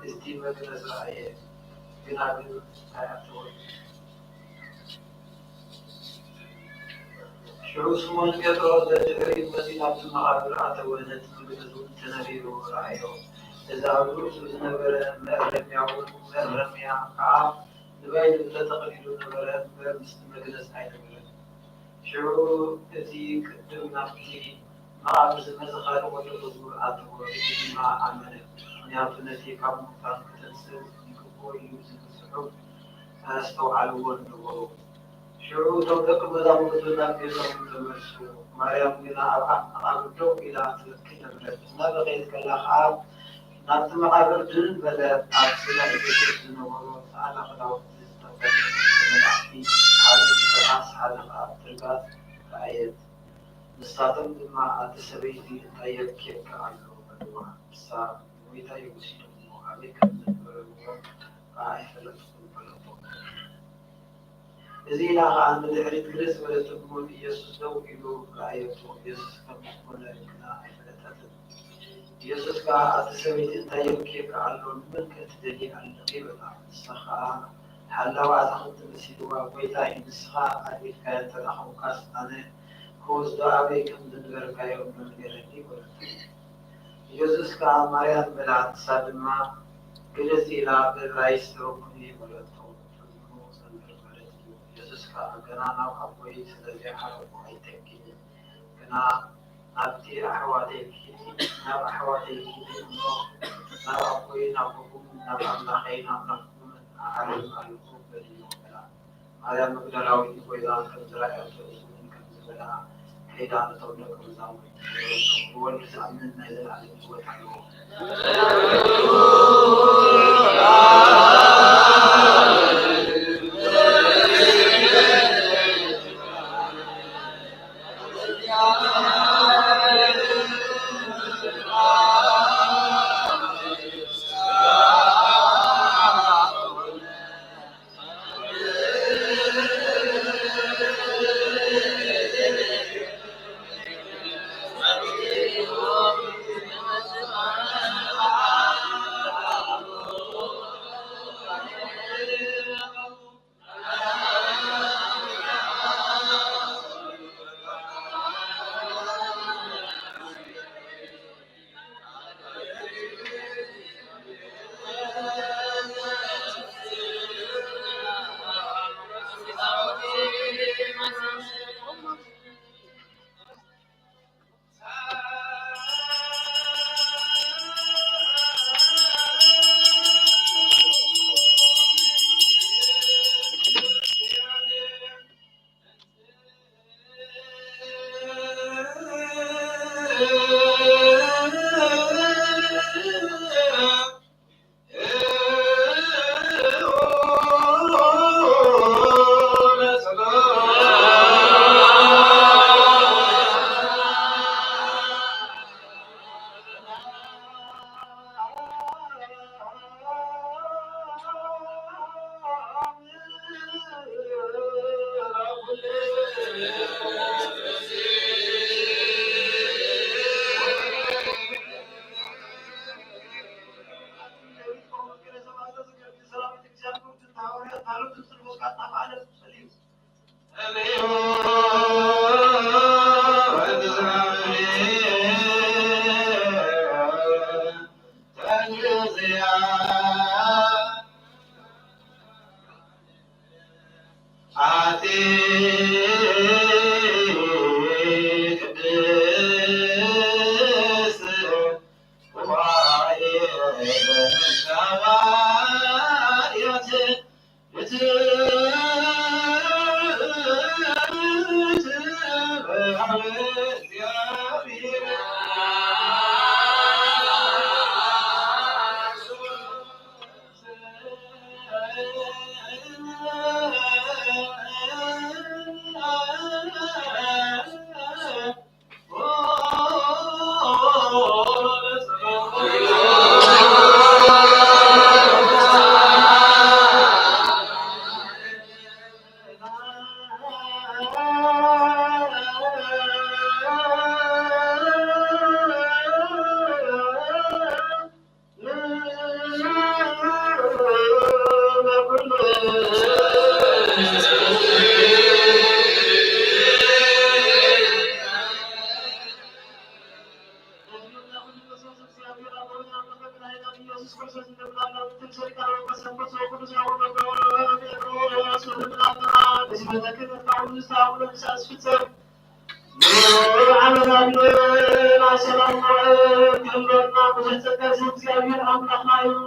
እስቲ መግነዝ ራእየ ግን ኣይኣተወን شعو سمون كترو ذات مسينا بسمغابر عتوانت مجدون تنبيرو رأيو إذا عدوس بزنبرا مأرم يعود مأرم يعقع نبايد تتقليل نبرا مجدس عين نبرا شعو الذي قدمنا فيه مع زمزخار وتلغو عتوانت مع عمل نياتو نتي كاموكان كتنسل يكبوي يوزن السحوب استوعلوا النبو شعو توقف مدام كتنا في زمن تمسو مريم بنا أبدو إلى تلقين البلد نبغيت كالأخاب ناتم قابل جن بلد أبسنا إبتش نورو على خلاوة تستوقف من العقيد حالة الأس حالة تلقات كأيد نستطيع بما أتسبيتي تأيد كيف كأنه بدوا بسا ويتا يوسينو عليك من البلد كأيد البلد إذا عن الحريت كريس ولا تكون يسوع لو إلو كأيته يسوع كم يكون لنا حفلة يسوع كأتسوي تنتهي كيف كأنه من كتدري عن الغيبة السخاء حلا وعتقد مسيروا ويتا إن السخاء أبيت كانت الأخو كاس أنا كوز دعاء بكم دنيا كايو من غيرني ولا يسوع كمريم بلا تصادم كريس إلى بالرئيس ركني ولا كنا نقوي سلسلة حرب وعيتك كنا نبتي أحوالك نب أحوالك نقوي نقوم نبأمنخي نبأمن أعلم الحب اليوم هذا مقدار أو يقول كنزلا يوم كنزلا كيدا نتولى كنزام هو النزام نزل على الجوة ኢየሱስ ክርስቶስ እንደምናለው ትንሣኤ ቃል በሰንበት ቅዱስ አቡነ ጴጥሮስ እንደምናለው በዚህ መተከለ ታውን ሳውሎ ሳስፍጸም አመናን ማሰላም ከለና በተጸቀስ እግዚአብሔር አምላክ ነው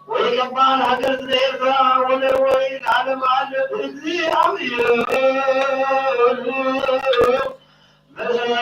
ويقبل هجرت الإرثاء والروي العالم على እግዚአብሔር መሰለ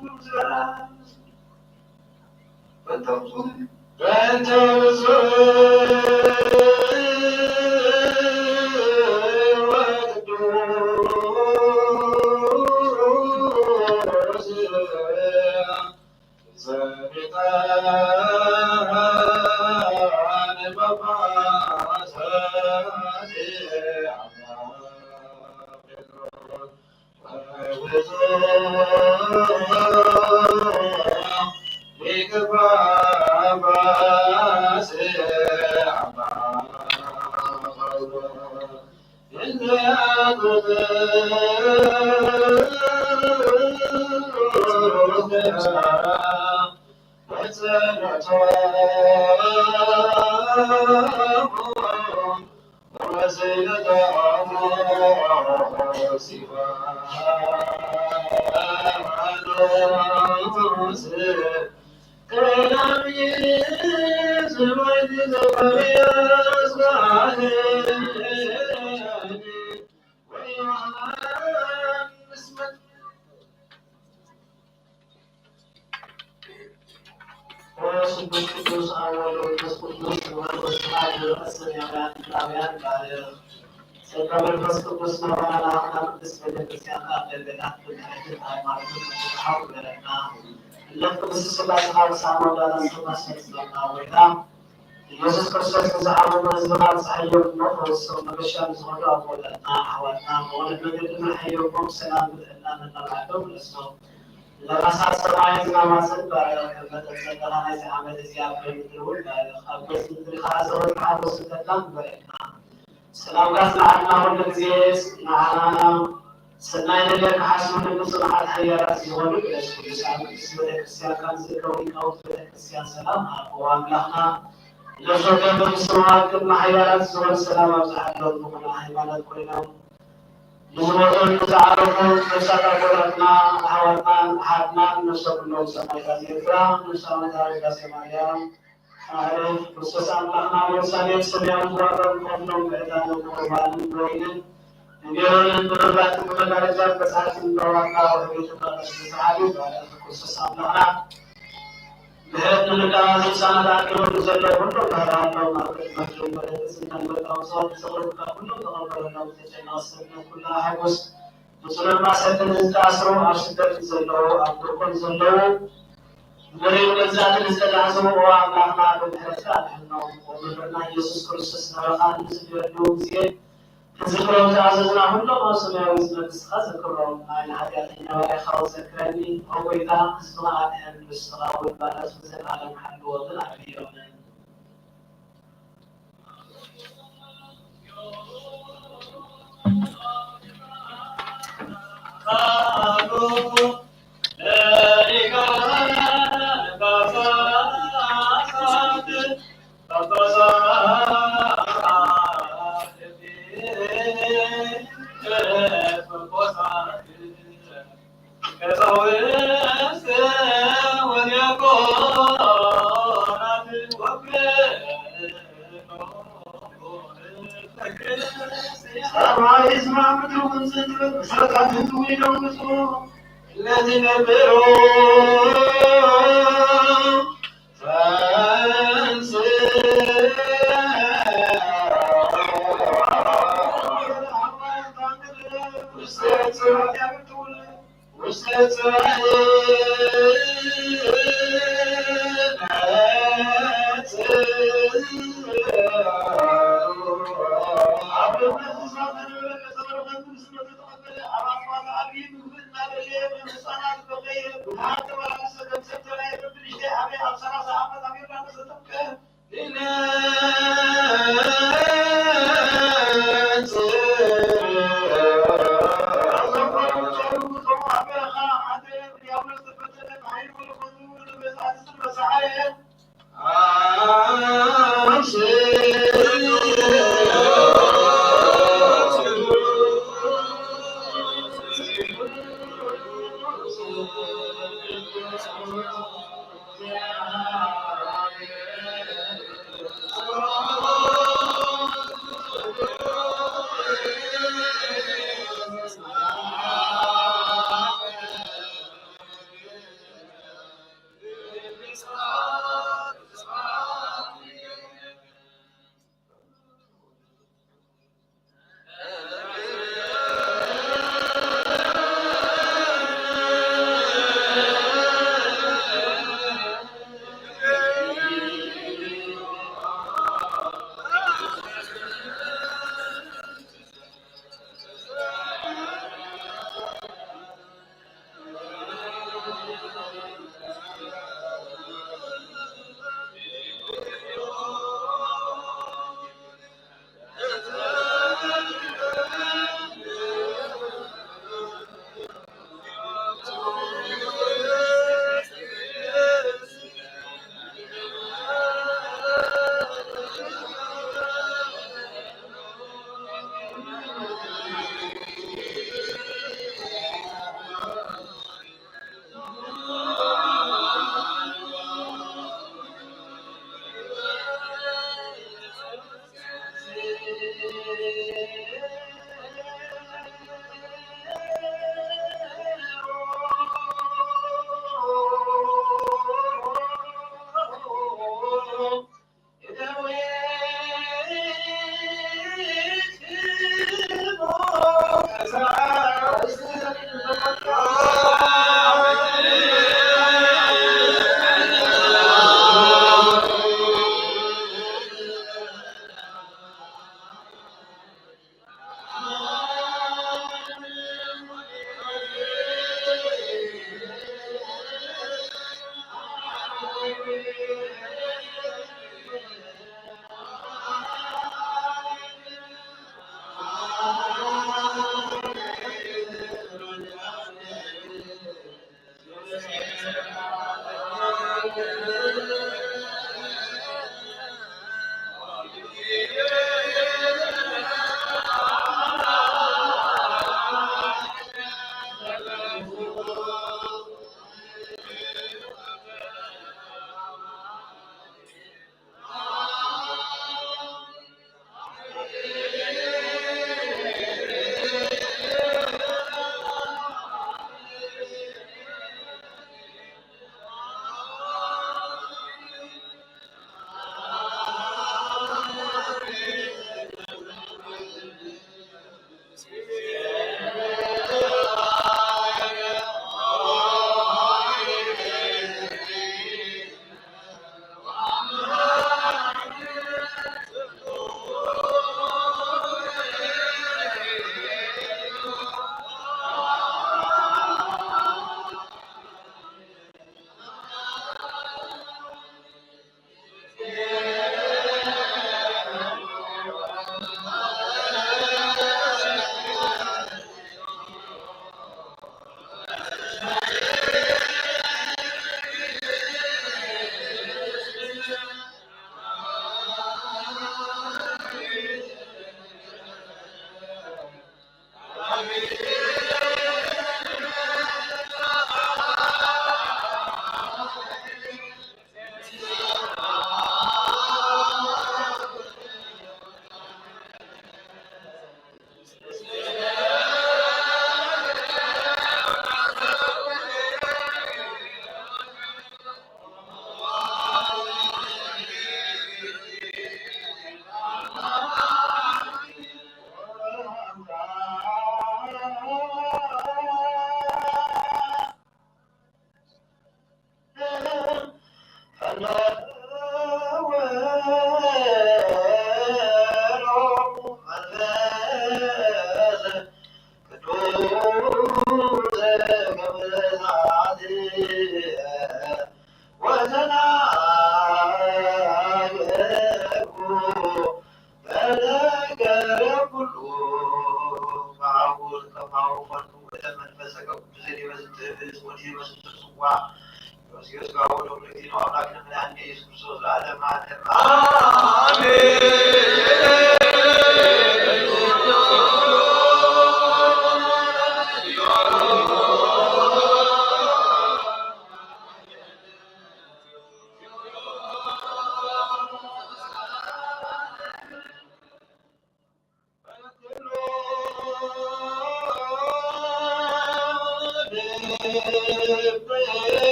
ኩሉ ኢየሱስ ክርስቶስ ተዛዓበ ዝባል ሳይዮብ ነው ወሰው መገሻን ዝሆኑ አቆለና ሐዋና ወደ በደም ሐዮብ ሰላም ብለና ተባለው ለሰው ለራሳት ሰማይና ማሰብ በተዘጋና ዓመት እዚያብ ምድሩን አብስ ምድር ካሰው ካሰው ተጣም በለና ሰላም ጋር ለአና ወደ ጊዜ ናአና ሰናይ ነገር ከሐስሙ ንጹሃት ሐያራት ሲሆኑ ለሰው ቤተክርስቲያን ካን ዝከው ይካውት ቤተክርስቲያን ሰላም አዋምላህና ለሰገም በስማት ማህያራት ዝሆን ሰላም አብዛሃለው ነው ሃይማኖት ኮይናው ለሞተን ተዓረፉ ተሳታፈና ሐዋርናን ሐድናን ነሰብነው ሰማያት ይፍራ ነሳማታሪ ጋሰማያም አረፍ ክርስቶስ አምላክና ወሳኔ ሰማያት ወራን ቆምነው በእዳን ቁርባን ወይን እንዲሆን በረባት በመጋረጃ በሰዓት እንደዋና ወደ ቤቱ ተሳሃሉ ክርስቶስ አምላክና በህት ንቃት ሰናዳት ሁሉ ዘለው ሁሉ ተራራው ማርቀት መጀመሪያ ተሰንተው ሰው ሰው ሁሉ ተቀበለው ተጨናሰነ ሁሉ ሐጎስ በሱለማ ሰተን ታስሮ አስደት ዘለው አብሮኮን ዘለው ወሬው ለዛት ለዘላዘው አምላክና በተረሳት ነው ወመና ኢየሱስ ክርስቶስ ናራን ሲደሉ ጊዜ ተዝክረው ተአዘዝና ሁሉ ማሰማያዊ ዝነስኻ ዘክረው አይ ኃጢአተኛ ወራኻው ዘክረኒ ወይታ ስማዓት እንስራው ባላስ ዘላለም ሐሉ ወጥና አብየውነ الذين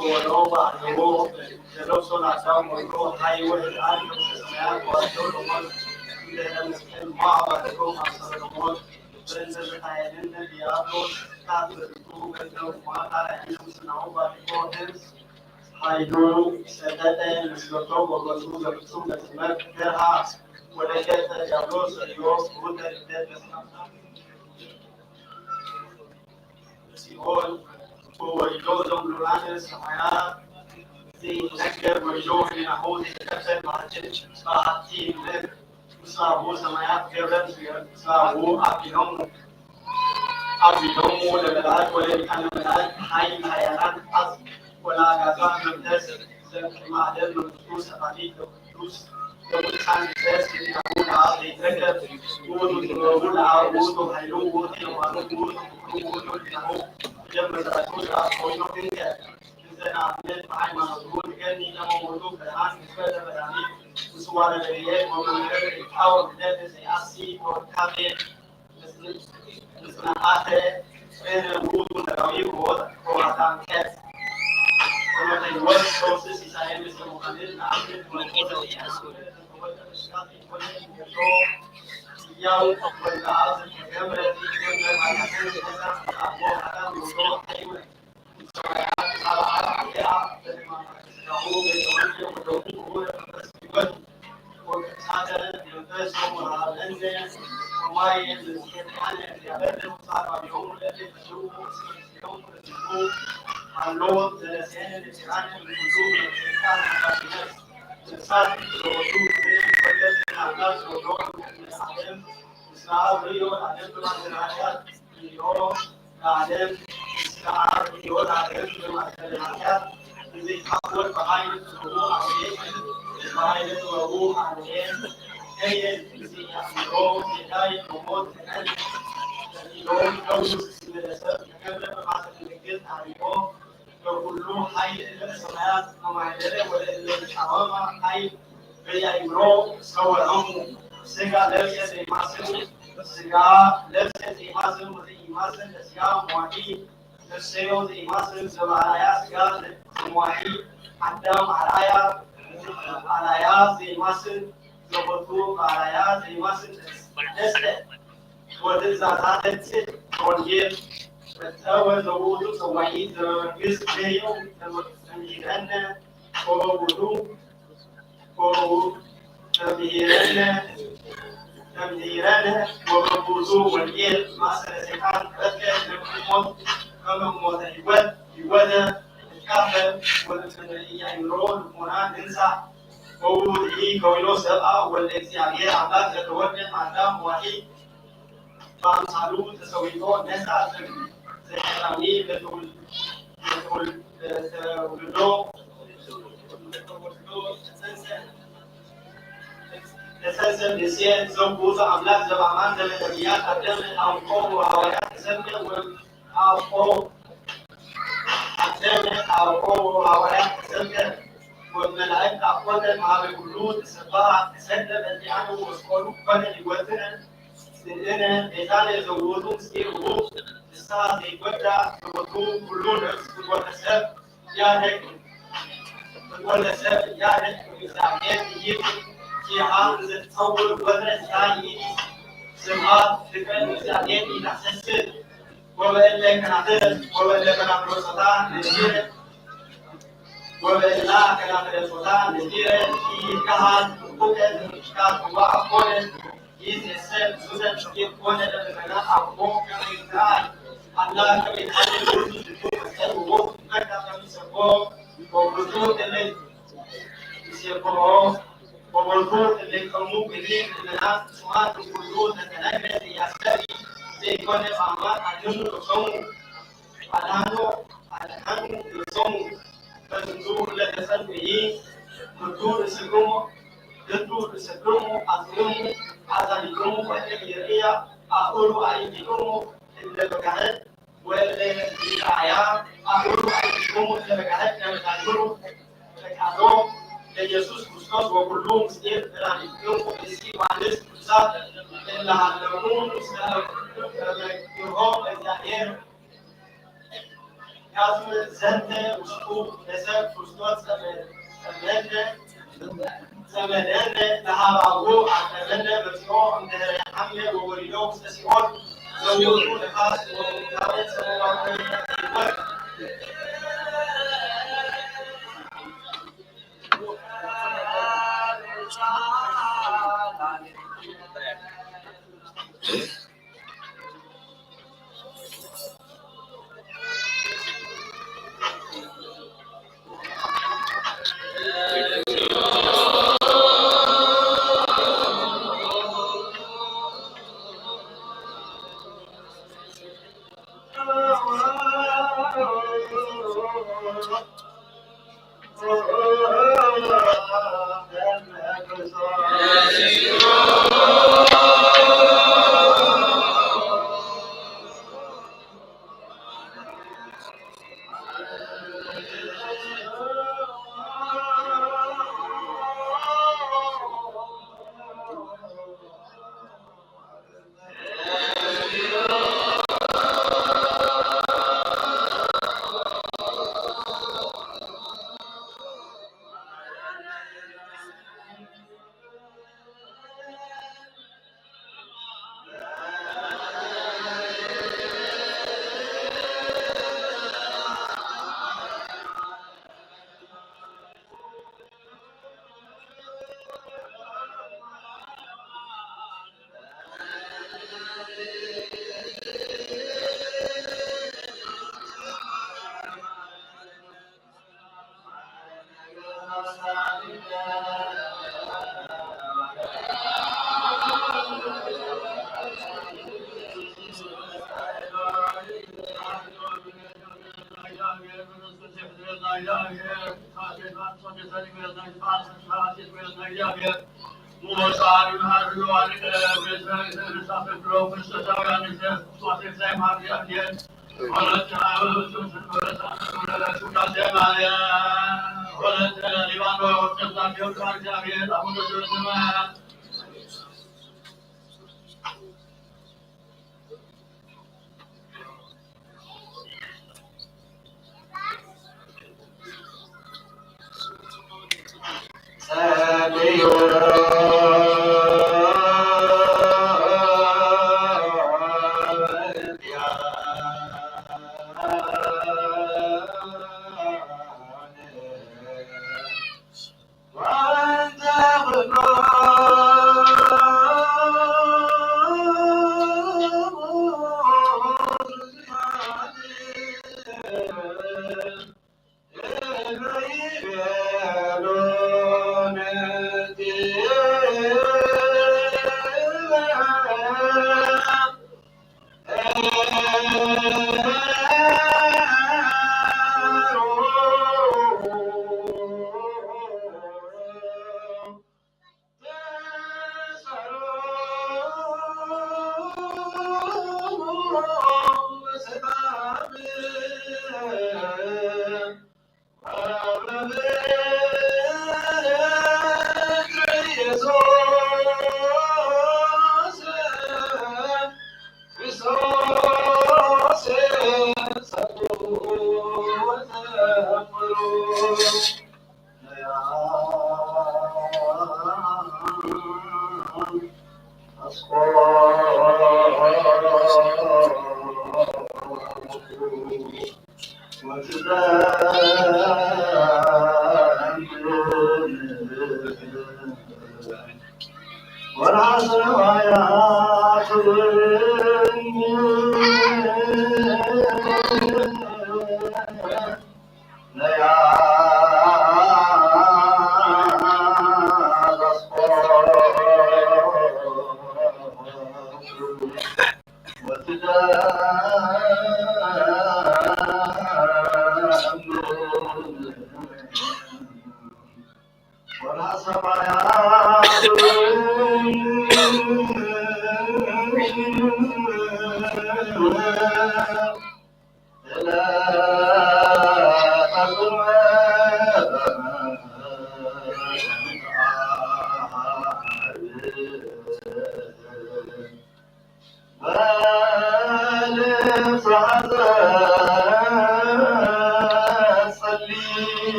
ونوبة عنه لنفسه العشام ويكون حي والآن السماء والجود إذا لم يكن معه لكم أصل الأمور فإن الحياة ديابلو تعبد بينهم وعلى أنهم سنعوبة لكم حيدون سدادة مسلطة وغزوة رسولة سمات كرها ولكن ديابلو سيوم وده لدى سيقول هو يجوزهم لولان السمايات زي نكر ويجوه لنحوه يتكسر مع الجنش صاحبتين من صاحبه سمايات كردن صاحبه أبيهم لبلاد ولن كان بلاد حي حيانات أصل ولا غزان من دس ما عدد من فلوس أبدي فلوس يقول كان دس يقول هذا يتذكر يقول عروض حلو وطي وعروض جنب الرسول أقول لكم إذا عملت معي ما نقول كأني لما موضوع الآن نسبة بداني وسوار الرياض ومن الحاول بدأت سياسي وكامل مثل آخر بين الوجود والتغيير وعدم كاس ومن الوقت بروسيس يساعد مثل مقدم نعمل والقدرة يحصل يوم والعصر كامل يمكن على حسب الحساب الأمور على موضوع حيوي سواء على عقيدة يقوم بالتوجه والدخول والتسبيح وكسادة ينتشر وعلى وما يمكن أن يتبادل صعب اليوم الذي تشوفه يوم الأسبوع اللون ثلاثين الاتحاد الوجود والإنسان الخارجي الإنسان الوجود من الناس والدول العالم إسرائيل ريو العالم بمعنى الحياة اليوم العالم إسرائيل ريو العالم بمعنى الحياة الذي حصل بحين الوضوء عليه بحين الوضوء عليه هي الذي يحملون بداية وموت اليوم كونس من الأسف كبير مع تلقيت عليهم كلهم حي السماوات وما يدري ولا الحرام حي بيا إمرو سوى هم سجى لبس الماسم سجى لبس الماسم الماسم سجى موالي السيو الماسم زوايا سجى موالي عدم عرايا عرايا الماسم زبطوا عرايا الماسم لسه وتزعزعت ونجيب بتسوي زبوط سوائي زرقس بيوم تمهيرنا ووضوء تمهيرنا ووضوء والجيل مع سلسلان فتح لكم كما متحول يودا الكافر واليمرون هنا ننسى ووضعي كويلو سبعة والاكسيالية عباد تتوجه مع دام وحيد فانصالو تسويتو نسا زهراني بدول تسلسل نسيان زوجوز أملاك زبامان زبانيات أدم أوقو وعويات سمع وأوقو أدم أوقو وعويات سمع والملائكة أقوال مع الجلود سبعة تسلم الجعل وسكولو بدل وزنا سننا إذا يزودون سيرو الساعة يقدر يزودون كلنا وتسب يعني وتسب يعني إنسانية يجي جهان تصور وزن إنساني سمات فكرة إنسانية نحسس وبإلا كنعتد وبإلا كنعمل صلاة نجير وبإلا كنعمل صلاة نجير في كهان وكذا كان وعقول يسأل سوزن شيء كونه لبنان أبوه كمثال الله كمثال الوجود الوجود كذا كمثال ووجود اللي يسيبه ووجود اللي كمو كذي الناس سمعت وجود الكلام الذي يستوي زي كونه فما أجمع تصوم الآن تصوم فنزور لتسل به نزور سكوم نزور سكوم أسلم أزالكم وإليا أقول أيديكم إلا بكهت وإلا بالآيات أقول أيديكم إلا بكهت لما تقولوا بكهتوا ليسوع كريستوس وكلهم مسلمين فرانيكم وإسكي وعليس كرسات إلا هاللون سلام يوم الزاهر كاسم زنة وسطو نسب فستوات سمنانة لهابو عتمنى بسيون ده حمية ووليو سسيون زوجو نفاس وكابت سموات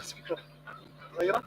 سبيكر غيره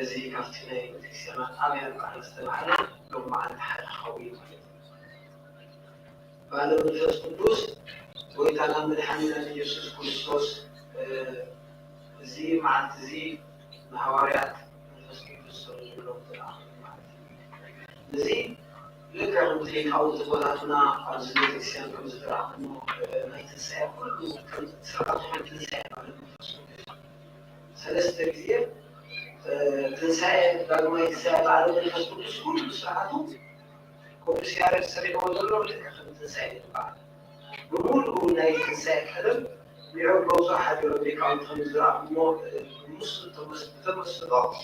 زي كافتناي بتكسرات أبيض على استبعاد لو مع الحد خوي بعد الفرس قدوس ويتعلم من الحمد لله يسوع كريستوس زي مع زي الحواريات الفرس قدوس رجلهم في الآخر زي لكن زي حاول تقولاتنا أو زي تكسير كم زرع إنه ما يتساعد كل كم زرع ما يتساعد على الفرس ثلاثة كثير تنسى لما يتساعد على الفرس قدوس كل ساعته كل سيارة السريع وضلوا لكن تنسى بعد نقول لا يتنسى كلام بيعود بوضع حاجة لديك عن تنزرع مو مصر تمس ضغط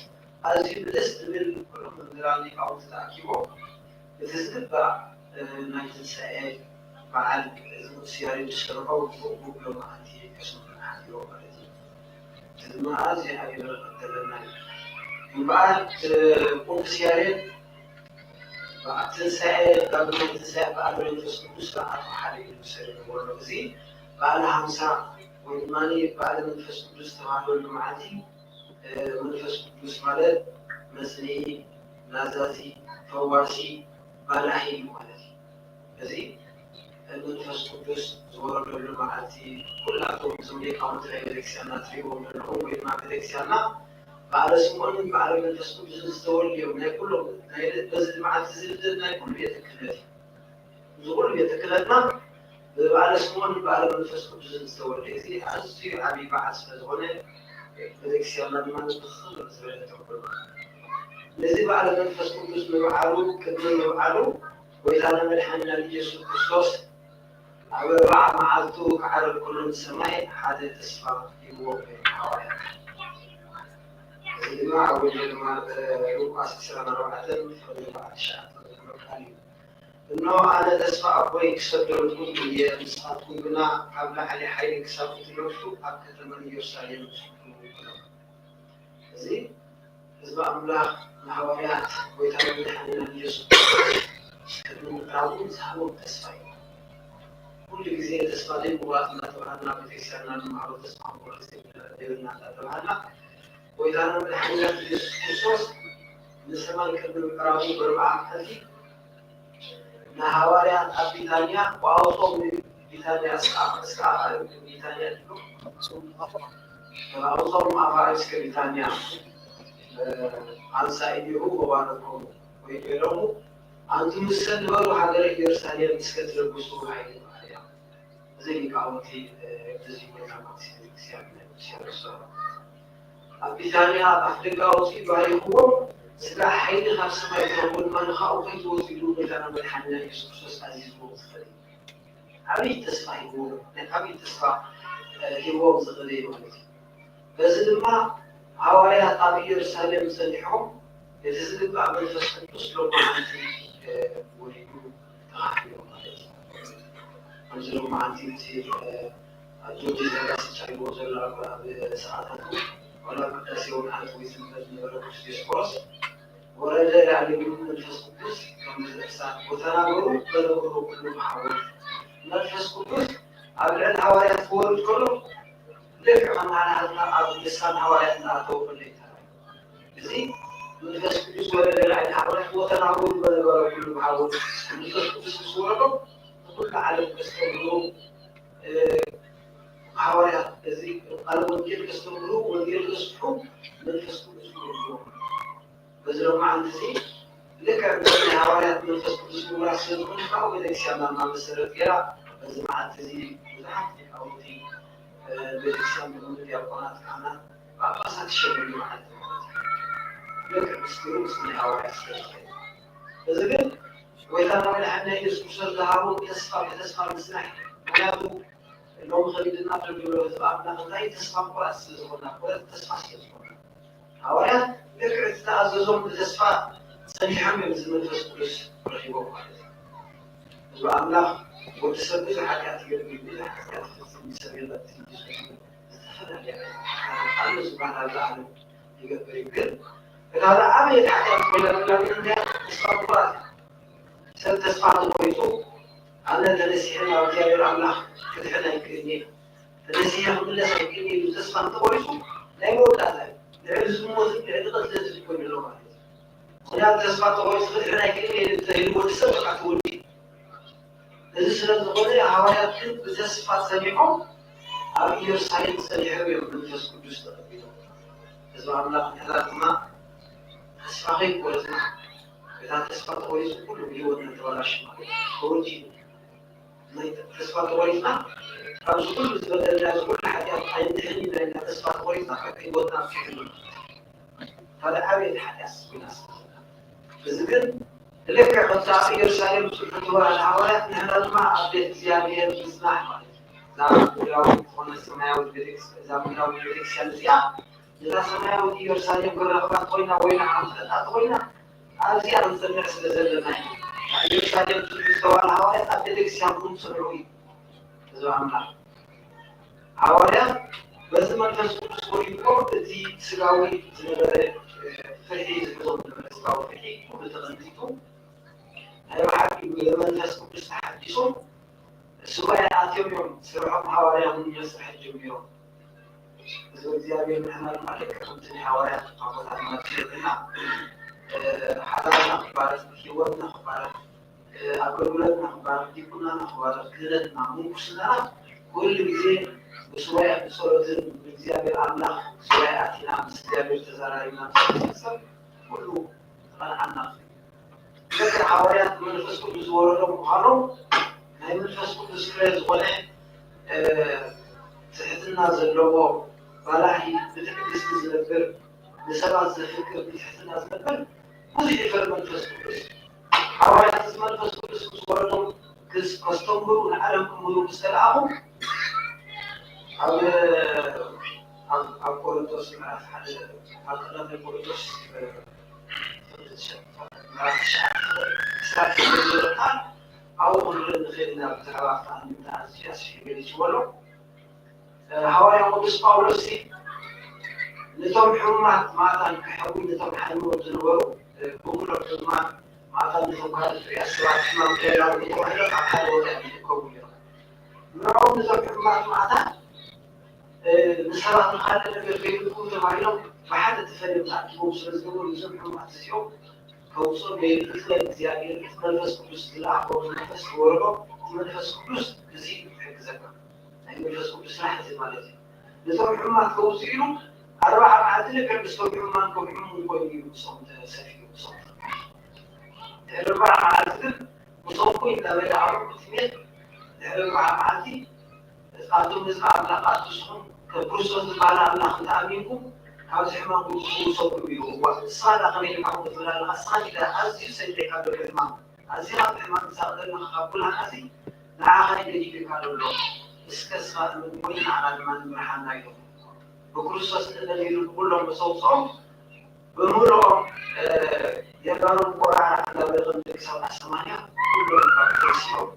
هذه بالنسبة لكل من ذلك أو تأكيده بتستبع لا يتنسى بعد السيارة يشتغل أو بوجه مع هذه كسر حاجة وبعدين ما هذه حاجة لنا بعد قوم سيارة بعد تنسى قبل ما تنسى بعد ما تنسى ساعة حالي المسير والرمزي بعد 5 وإيماني بعد ما تنسى تعامل معتي من تنسى مالك مسني نازاتي فواسي بلاحي مالتي هذي من تنسى زور معتي كلها تنسى كانت غير سنة ومن هو ما بدك سنة بعد سمون بعد من تسمو جزء اليوم ناكله بس مع تزيد ناكل بيتكلم زغل بيتكلمنا بعد سمون بعد من تسمو جزء اليوم أصير عبي بعد سمونه بدك سيرنا ما ندخل زبالة تقول لذي بعد من تسمو جزء معلو كمل معلو وإذا لم الحنا ليسوع كريستوس أو بعد معلتو كعرب كل السماء هذا تسمع يوم حواليك ما أقول لما لوكاس سنة روحتهم فلما بعد شهر إنه أنا تسمع أبوي كسبر تقول لي مسحات كنا قبل على حي كسبت تلوشو أكثر من يرسل زين إذا أملاك الحواريات ويتعلم نحن يسوع كنا نقاوم سحبوا تسمع كل جزء تسمع لي مرات ما تبعنا بتكسرنا المعروف تسمع مرات ديرنا تبعنا وإذا أنا الحاجات الخصوص نسمع الكلمة القرآنية بربع حديث نهاوريات أبيتانيا وأوصل بيتانيا أسكار بيتانيا وأوصل مع فارس كبيتانيا عن سائده وبانكم ويقولون أنتم السنوات حضر يرسالين مسكت البصور هاي زي كاوتي تزيد كاوتي سيارة أبيتانيا أفريقيا وفي بايقوم سلا حين خمس ما يترون من خاوتي توصلون مثلا من حنا يسوس عزيز مصطفى أبي تسمع يقول أبي تسمع هو زغلي ولدي بس لما هوايا طبيعي رسالة مسلحهم يتزلق بعض الفصل تصلوا معانتي وليدو تغافلوا أنزلوا معانتي في جوجي زغاس تشاي وزر بساعتكم ولا بتسيون حتى ويسمى النيورولوجي سبورس ورجع يعلمون الفصل القدس كم الإنسان وتناولوا بلغوا كل محاول الفصل القدس قبل الهوايات فور كله ليه عن هذا الإنسان هوايات لا توقف ليه زين الفصل القدس ولا الهوايات وتناولوا بلغوا كل محاول الفصل القدس صورته كل عالم يستمروا هوايات زين قالوا ودير يستمروا ودير يصبحوا من الفصل القدس بس لو ما عندي زين لك عندنا هوايات من الفصل القدس وراسل من فوق ذيك الشمال ما مسرت كلا بس ما عندي زين وزحمت أو تي بالإسلام من اليابانات كمان بس هتشبه اللي ما عندي لك مستوى من هوايات بس قلت وإذا ما لحنا يسوس الذهاب تسمع مسنح ولادو اللهم خلينا الناقل بالوثبات نقطعي تسمع قراءة زمنا ولا تسمع سيزمنا هوايات لك تتعززهم بتسمع سميحا من زمن فسكولس رحيبه الله وأملاك وتسبب حاجات قلبي حاجات سبيل الله سبحانه وتعالى يقدر يقدر هذا عمل حاجات ولا من استغفار تسمع الويتو أنا تنسينا وجاي الله كذا يكني تنسينا من الناس يكني وتسمع الويتو لا يقول هذا العلم موت العلم لازم يكون اللغة هنا تسمع الويتو كذا يكني تهيل وتسمع تقولي هذه سنة الغنية هوايات بتسمع سميعهم أبي يرسل سميعهم يوم الفسق الجسد تسمع الله هذا ما تسمع غيب ولا إذا تسمع الويتو كله بيود نتولاش خروجي ما تسمع الويتو أو كل كل حاجة عندي لأن تسمع الويتو كي ودنا في هذا أبي الحدث بالناس بذكر لك قطع يرسل سبحانه وتعالى نحن مع أبديت زيادة بسمع زمان لو كنا السماء والبريكس زمان لو البريكس زيادة إذا السماء ودي يرسل يقول رغبات طويلة وين عم طويلة زيادة نسمع سلسلة يرسل سوى الهواء أبديت يكون سرعي زمان لا هواء بس ما تنسوا سويكم تزيد سراوي فرحي زمان سراوي فرحي وبتغنيكم أيوة حبيبي لما تسكت تستحدثون سواء يوم سرعهم حوالي من يسرح الجميع زوج زيادة من هنا الملك كنت حوالي قبل أن نتكلم حضرنا أخبار كيوتنا أخبار أقولنا أخبار ديكونا أخبار كذا نعمل كسرنا كل جزء بسواء بصورة زيادة عنا سواء أتينا زيادة تزارعنا كله عنا لكن حواليات من الفسق بزور لهم محرم هاي من الفسق بزكريز ولا تحت الناس اللي ولا هي بتحدث الزلفر بسبب الزفكر تحت الناس اللي وزي يفرق من الفسق بس حواليات اسمها الفسق بزور لهم كس كستمروا العالم كملوا بسلامهم أو كورنثوس مع حاجة أقرب لكورنثوس أو غير خيرنا بتعرف عن الناس في بيت ولو هواي قدس باولوسي نتوم حرمات ما كان كحوي نتوم حنو تنورو بقول ما كان نتوم هذا في أسرار ما كان نتوم هذا على وضع الكوبي نعم نتوم حرمات معنا نسأل الخالد اللي في الكون تبعينهم فحدث تفرق تعتبر سلسلة نتوم حرمات اليوم كوصل بين الإخلاق زيادة نفس قدس الأعضاء نفس ورقة نفس قدس زيد حق زكاة يعني نفس قدس راح زمالتي نتوم حرمات كوصيله 4 معادلة كان بيستوعبوا معكم حمم كويس وصوت سفير وصوت 4 معادلة مصوبين لما يعرفوا اثنين 4 معادلة قادم نزعل لا قادم سخن كبروسوس على ناخذ عامينكم عاوز حمام وصوبوا بيو صار قبل ما هو مثلا الأصحاب إذا أزيد سيدك هذا الحمام أزيد الحمام سأقدر نخبرها أزيد نعاها يجي هذا اللون إسكاس هذا من وين على المن مرحنا يوم بكروسوس الذي كلهم بصوصهم بمرهم يقارن قرآن على بلغم تكسر السماية كلهم بكروسيهم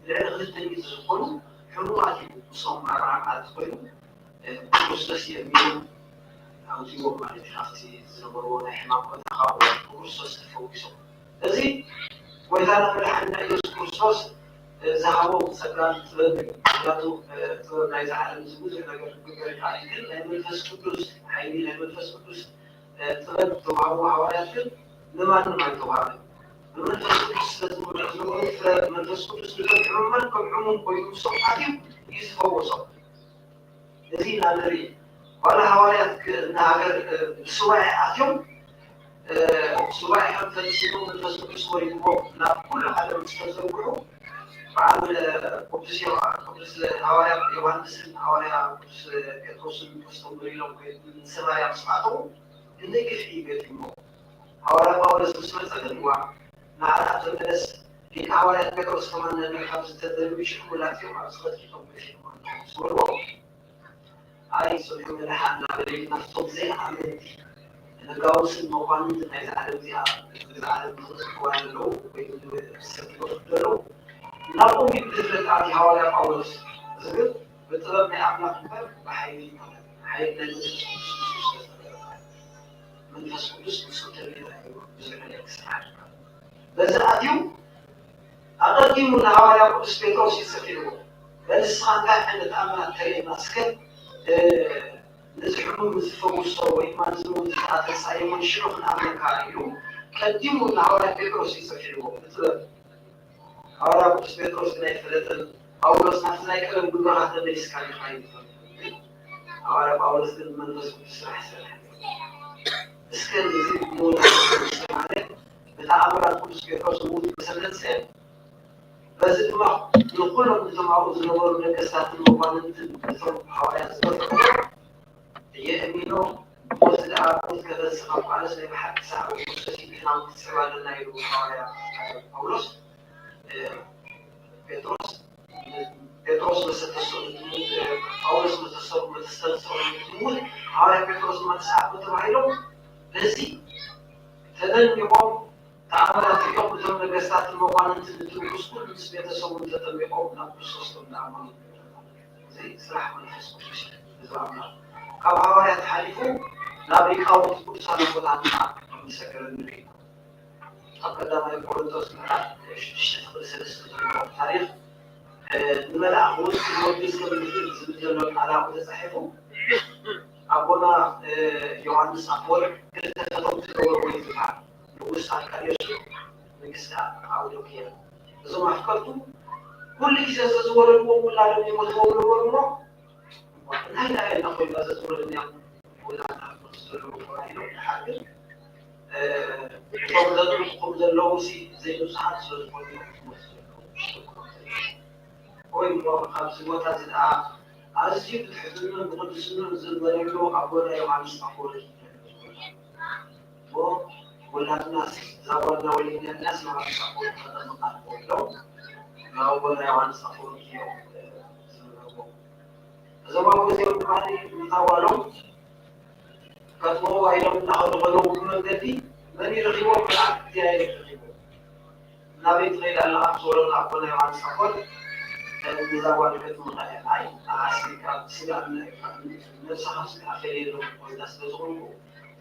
لأن غزة يتزقلوا حلواتي بصوم على تقلوا بكروسوس يمينوا أو تيوب مع الاتحافتي زنبرون حمام ونخاو بكروسوس تفوقسوا لذي وإذا نملحنا يوز كروسوس زهروا سكان تبادو تبادو زعل زوج نقدر نقدر عليه لأن الفس كدوس حيني لأن الفس كدوس تبادو توعوا حواليك لما توعوا لما الفس كدوس لازم من الفس كدوس لكم عموم كويس صحاتي يسفوسوا الذين أدري ولا حواليك ناقر سواء أتيم سواء حتى يصيرون الفس كدوس كويس لا كل هذا مستزوجه بعد قدس هوايا يوحنس هوايا قدس بطرس المستمرين لو من سمايا مصعدوا إنك في بيتهم هوايا باولس مسمى تقدموا نعرف الناس في هوايا بطرس كمان إنك خمسة تدريبش كلاتهم على صلاة كتاب بيتهم سوروا هاي سوريهم الحنا بدي نفطر زي عملتي نجاوز المقارنة إذا عرفتها إذا عرفت القوانين لو بيسكتوا نقوم بذكر هذه حوالي باولس زين بطلب من أملاك بحيل حيل من فسقدس بسكوت اللي بزرع الإكسار بس اليوم أقدم من حوالي قدس بيتوس يسافروا بس خان كان عند أملاك كريم مسكت نزحون مزفوس وإيمان زمون زحات سايمون شروخ أملاك هايلو قدموا من حوالي بيتوس يسافروا بطلب هذا قدس بيتروس نيفلتن أولس نفسنا يكلم بالمرات اللي يسكن خايف هذا أولس المنفس قدس أحسن اسكن يزيد مولا عليه بتاع أمرات قدس بيتروس موت بسنة سنة بس ما نقولهم نجمعوا زنور من الكسات المقارنة نترك حوالي أسبوع يأمينوا موزع موز كذا سقف على سبيل حق ساعة ومستشفى كنا متسوى لنا يروح حوالي أولس بطرس مستتصل أولس متستنصر تموت على بطرس ما تسعى بتوعيله لذي تدن يوم تعاملات اليوم بدون الجسات المقارنة تدرس كل نسبة تصور تطبيقه نقص صوت العمل زي سلاح من الفسق نظامنا كوارث حلفوا لا بيخاوف كل سنة ولا مسكر النبي أقدم يقول تصنع الشيخ سلسلة التاريخ نملأ أخوز وديس كبير زبدنا على أخوز صحيفه أبونا يوحنس أفور كنت تطلب تدور ويتفعل نقص على كاريشو نقص أولو كيا زو ما فكرتوا كل شيء زور الوم ولا لم يموت هو الوم لا لا نقول بس زور النعم ولا نقول زور الوم حاجة قبل اللوسي زي نصحات زور الوم وين خمس موتات الآن أزيد الحزن بقدسنا نزل وليلو أبونا يوحنس أفور ولا الناس زورنا ولينا الناس ما أفور هذا مقال لو ما أبونا يوحنس أفور اليوم زمان وزير هذه مطولون كتبوا إلى من أخذ غلو من الذي من يرغبوا بالعقد يرغبوا نبيت غير الله صورنا أقولنا عن سقط إذا والدت مغاير أي أسيك سيدنا نفس خمسة أخير وإذا سبزون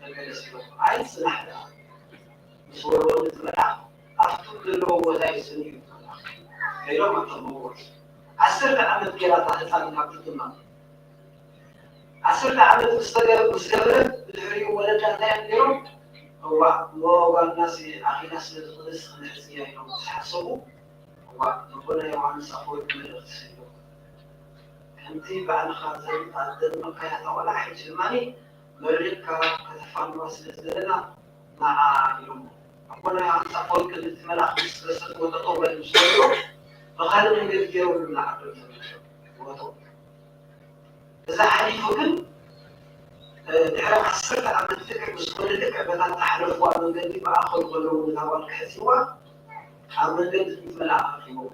فجلسوا أي سلاح صوروا نتمنع أفتح له ولا يسني غير ما تمور عسرت عمل كيرات هتسان كابتن عسرت عمل مستقبل بتحري ولد هذا اليوم هو الناس أخي ناس الناس خلصية يوم تحسبوا ونقول يوم عن صفوة من الاغتسال أنتي بعد خازن قدر مكانة ولا حاجة الماني مريكا كتفان واسلة لنا مع يوم أقول عن صفوة كل تملأ بس وتطور المستوى فخلنا نجيو من عقل وتطور إذا حليفكم تعرف حسيت عم تفكر بسهولة لك بدل تحلف ومن قد بأخذ ولو من هذا الحسوة عم قد يتملأ أخيوه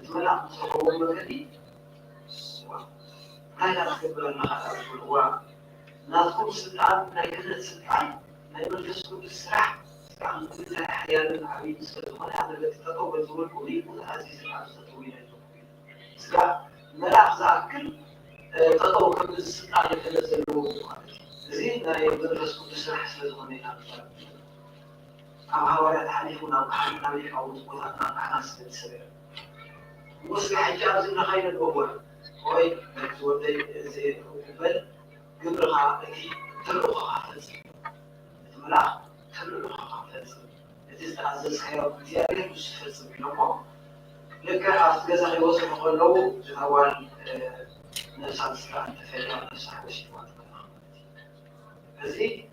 يتملأ مصطفى من قد هاي لا تكبر المخالف هو ناظم سلطان نايكن السلطان نايمن تسكت السرح عن كل أحيان عبيد السلطان هذا الذي تطور الزمن قريب وعزيز العزيز طويل سلطان ملاحظ أكل تطور كم السلطان يتنزل زين يبدأ تسكت السرح سلطان أو هؤلاء حليفنا وحليفنا لك أو وضعنا ناس بالسبيل وصل حجاز إن خير الأول وي مكتوب زي بل قبلها التي تلقى حافظ الملاح تلقى حافظ تستعزز خير زيادة مش فلسفة بينهم لك أصل خير وصل قلوا جوال نشاط سكان تفعل نشاط الشيوخ هذه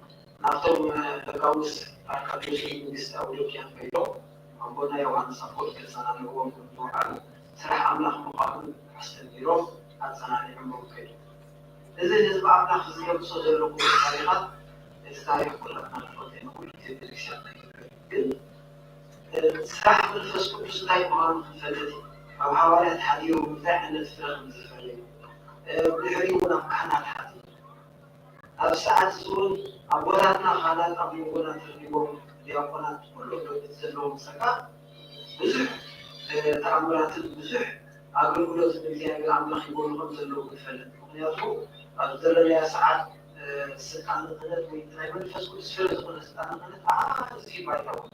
نعطوا تقوس أكاديمي إنجليزي أو لوكيان فيلو عمبونا يوان سافور كسانا نقوم بالدعاء سرح أملاخ مقابل حسن بيروف أتسانا نعمل كيلو إذا جزء أملاخ زيادة بصدر لكم التاريخات التاريخ كلها نحن نقول كتير بالكشاف سرح بالفسكو بسداي معارض الفلدي أو حوالي الحديث ومتاع نتفرغ من الفلدي بحريونا محنا الحديث الساعة تزول أبواتنا خالات أبونا تريبهم لأبونا كلهم تزلهم سكا بزح تعملات بزح أقول لك بزيادة العمل خيبون هم زلهم الفلد ونياتو أبدلنا ساعات سكان الغنات ويتنايمن فسكو سفرز من سكان الغنات زي بايتاو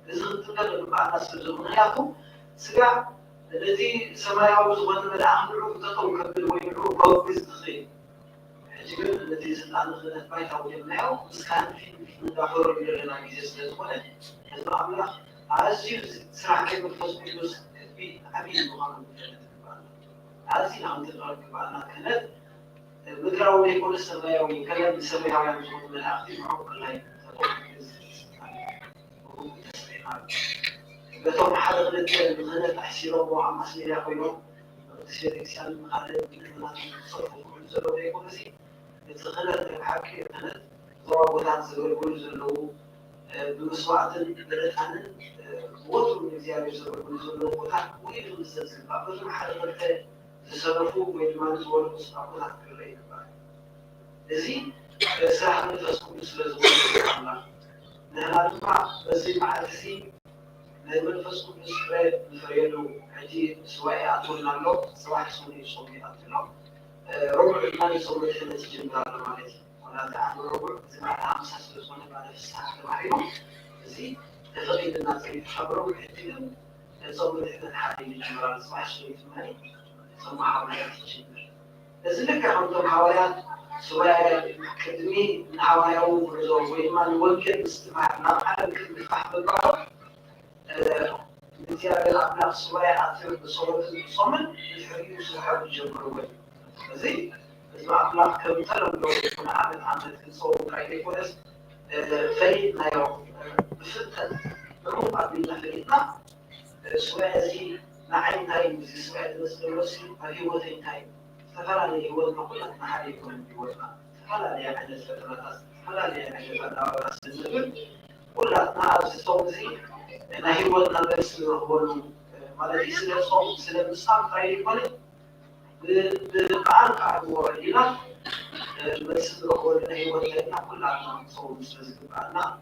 إذا تقدر بعد سفرز نياتو سكا الذي سمايا وزغن من الآخر تطور كبير ويمعو قوبز تخيل التي سلطان الغنات بايتها وجمعه بس كان في دحور من الرناجيز للغنات هذا أملاك عايز سرعة كيف الفصل بس في عبيد مغامر عايز نعم تقرأ كبارنا كانت مدراوي يكون السماوي كلام السماوي عن جهود من الأخير معه كلها بتوم حدا غلط الغنات أحسيرهم وعم أسمي يا أخويهم تشير إنسان مخالف من الغنات صرف كل زلوا يكون زي الغنات الحكي الغنات ضربوا زلوا كل زلوا بمسوعة بلد عن وطن من زيادة زلوا وتحت ويجوا الزلزال بعض حدا غلط تصرفوا ويجمعوا زلوا مصطفى تحت كلهم لذي ساحة نتفسكوا بسلزوا نحن نسمع بس مع السي لما نفسكوا بسفريلو حجي سواء أطولنا له سواء سوني صومي أطولنا ربع المال يصور الحين تجيب دار المالي ولا تعمل ربع زمان أمس سلسلة بعد الساعة الواحدة زي تغطي الناس اللي تحبروا الحين يصور الحين الحالي الجمران سواء سوني ثمانية ثم حواليات تجيب لذلك عندهم حواليات سواء كدمي من حواليه ورزوي ما نوجد استماعنا على كل فحم البعض من زيادة الأبناء سواء أثر بصورة الصمت الحرية وسحب الجمهورية زي اسمع أبناء كمثال لو يكون عامل تصور كايدي كويس فريقنا يوم بفتة نروح بينا فريقنا سواء زي نعين هاي سواء بالنسبة للوسي هذه هو ذي هاي فلا لي هو المقولات ما حد يكون بيوزنا فلا لي أحد الفترات فلا لي أحد الفترات الزبل ولا نعرف الصومزي نهي ولا نفس الرهبون ما الذي سلم صوم سلم الصام تري يقول بالقرآن كعبوا إلى بس الرهبون نهي ولا نقول عنا صوم سلم القرآن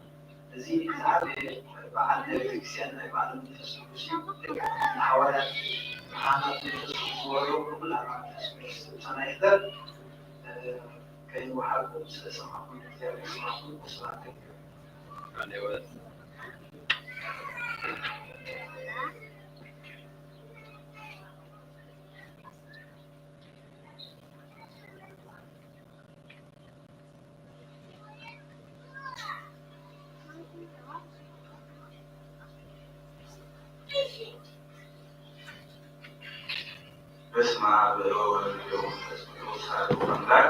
እዚህ ብዛዕባ በዓል ቤተክርስትያን ናይ በዓል መንፈስ ቅዱስ ሓዋርያት ካህናት መንፈስ ቅዱስ ዝወረዱ ኩሉ ኣብ መንፈስ ቅዱስ ተናይተን ከይወሓቁ ስለሰማኹም እግዚአብሔር ስማኹም ስብሐት ይሁን። በስመ አብ ወወልድ ወመንፈስ ቅዱስ አሐዱ አምላክ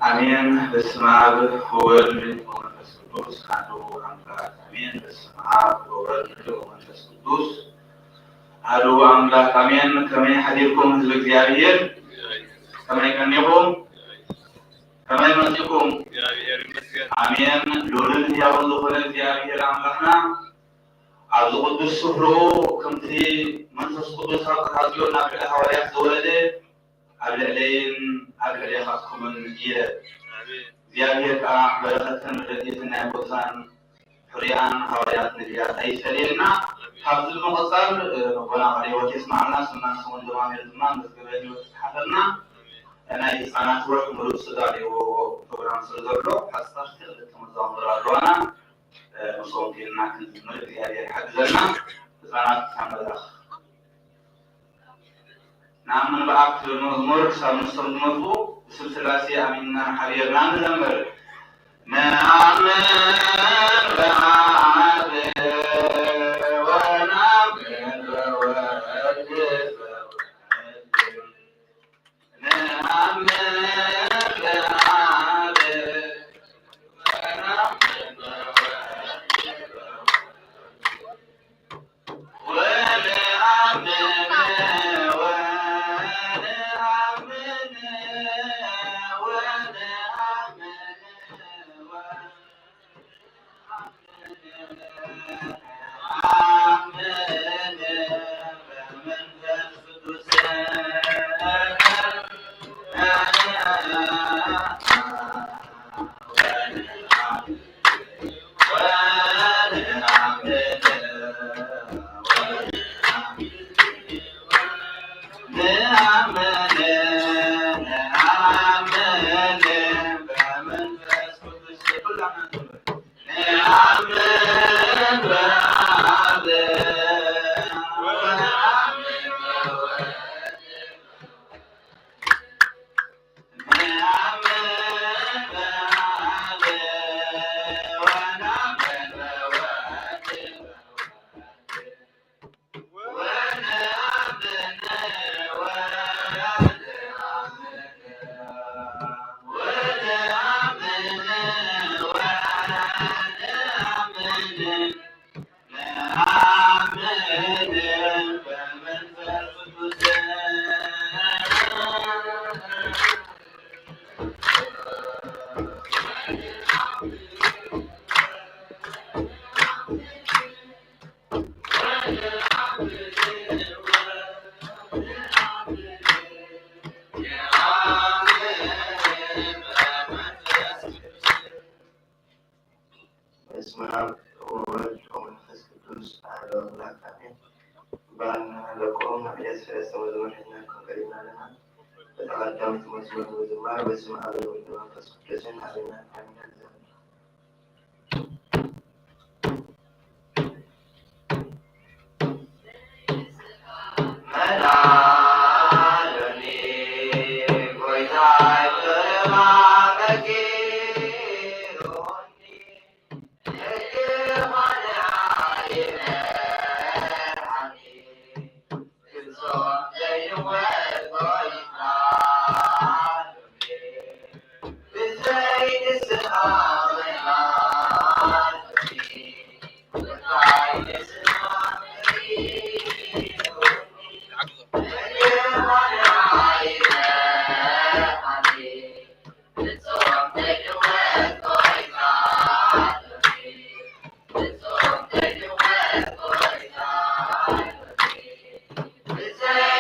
አሜን። በስመ አብ ወወልድ ወመንፈስ ቅዱስ አሐዱ አምላክ አሜን። በስመ አብ ወወልድ ወመንፈስ ቅዱስ አሐዱ አምላክ አሜን። ከመይ ሐዲርኩም ህዝበ እግዚአብሔር ከመይ ቀኒኩም ከመይ መጽእኩም አሜን። ልዑልን ሕያውን ዝኾነ እግዚአብሔር አምላክና ኣብዚ ቅዱስ ስፍርኡ ከምቲ መንፈስ ቅዱስ ኣብ ተሓዝዮ ናብ ልዕሊ ሓዋርያት ዝወረደ ኣብ ልዕለይን ኣብ ልዕሊኻትኩምን ኢለ እግዚኣብሔር ከዓ በረኸትን ረድኤትን ናይ ቦታን ፍርያን ሓዋርያት ነቢያት ኣይሰልየልና ካብዚ ብምቕፃል ቦና ቃልዮት የስማዓልና ስምና ስሙን ዘማሜር ድማ መዝገበ ህይወት ዝሓፈና ናይ ህፃናት ሩሕ ምሉእ ዝተዳልይዎ ፕሮግራም ስለ ዘሎ ሓሳብ ክልተ መዛሙር ኣለዋና ንሶም ጌርና ክንዝምር እግዚአብሔር ሓግዘና ህፃናት ኣመላኽ ንኣምን በኣክ መዝሙር ክሳብ ንሶም ዝመፁ ብስም ስላሴ ኣሚንና ሓቢርና ንዘምር ንኣምን በኣብ ወነኣምን በወልድ ንኣምን በኣብ በስመ አብ ወወልድ ወመንፈስ ቅዱስ አሐዱ አምላክ አሜን። ባና ለቆም ማዕየት ሰለስተ መዝሙርና ከቀሪናለና በተቀዳሚት መዝሙር መዝማር በስመ አብ ወወልድ ወመንፈስ ቅዱስን አሜን አሜን።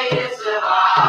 It's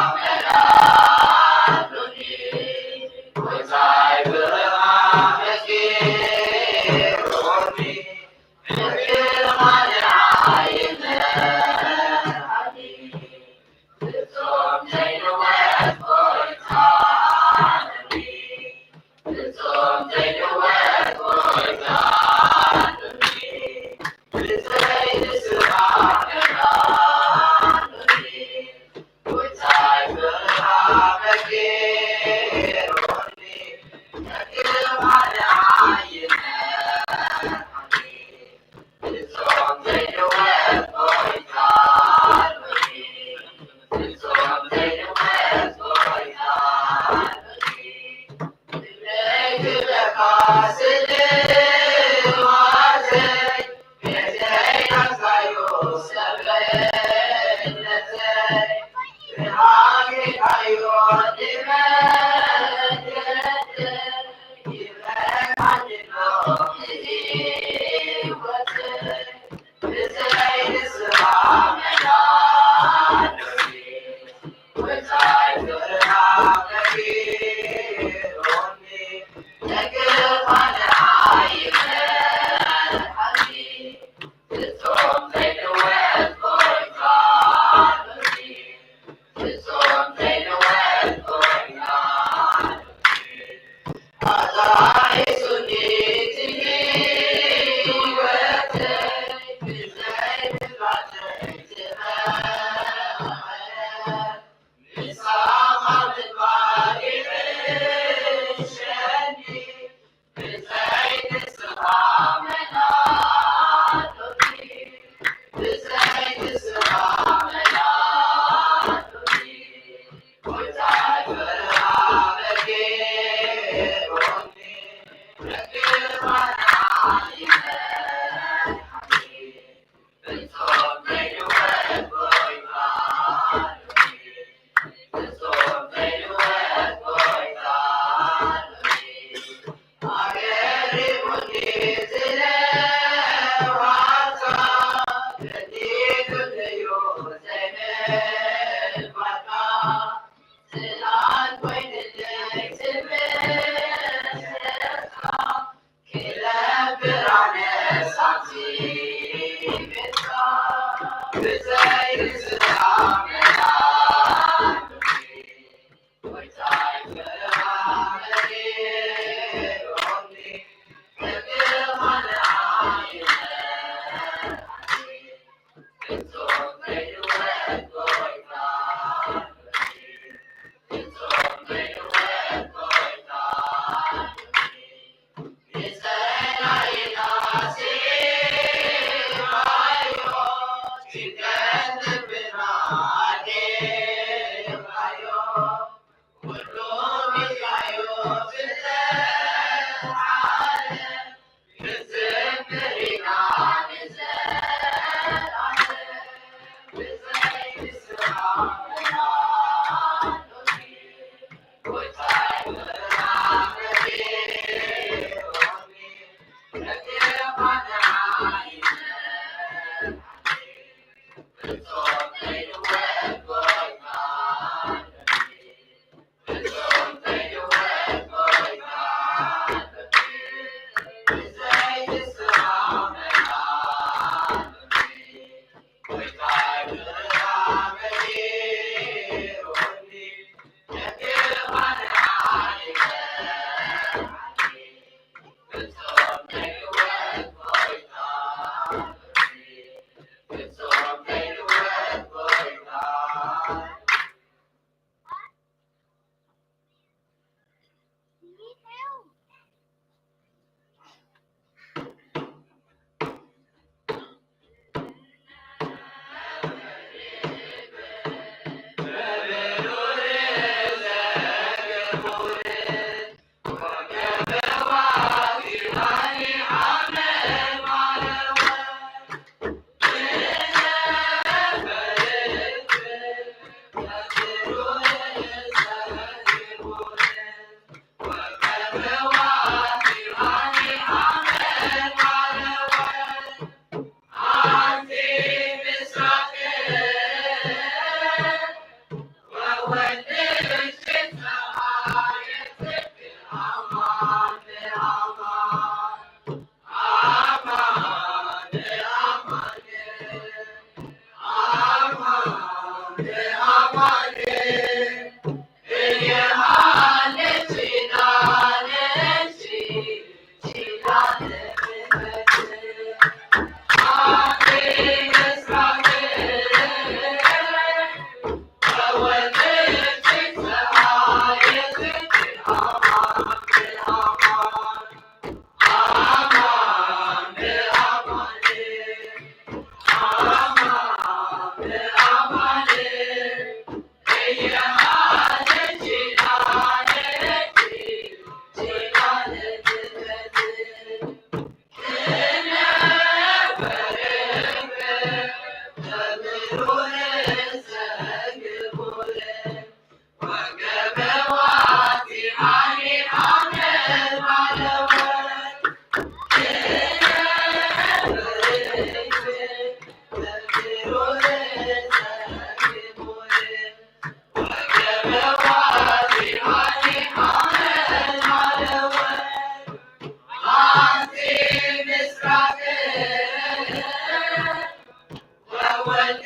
Well,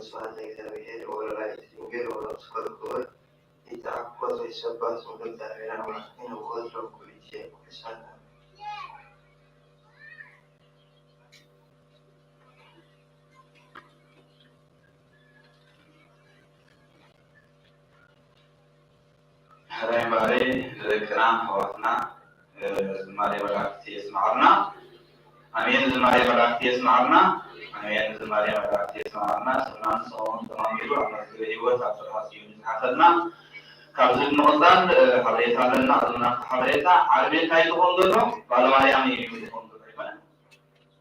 ስብሐት ለእግዚአብሔር ወለወላዲቱ ድንግል ወለመስቀሉ ክቡር ይትሐፈሱ ይትሰበሐ ስሙ ለእግዚአብሔር አምላክነ ወወልድ ወኩልኤ ቅዱሳን ሕራይ ባሬ ደቅና ኣሕዋትና ዝማሬ መላእክቲ የስማዓልና ኣሜን። ዝማሬ መላእክቲ የስማዓልና ኣሜን። ዝማሬ መላእክቲ የስማዓልና ሰላም ሰላም ተማሚሉ ኣብ መዝገበ ህይወት ኣብ ስርዓት እዩ ዝሓተልና ካብዚ ንቕፃል ሓበሬታ ኣለና። እዝና ሓበሬታ ዓርቤ እንታይ ዝኾን ዘሎ ባለማርያም እዩ ዝኾን ዘሎ ይኮነ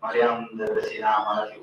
ማርያም ደብረሲና ማለት እዩ።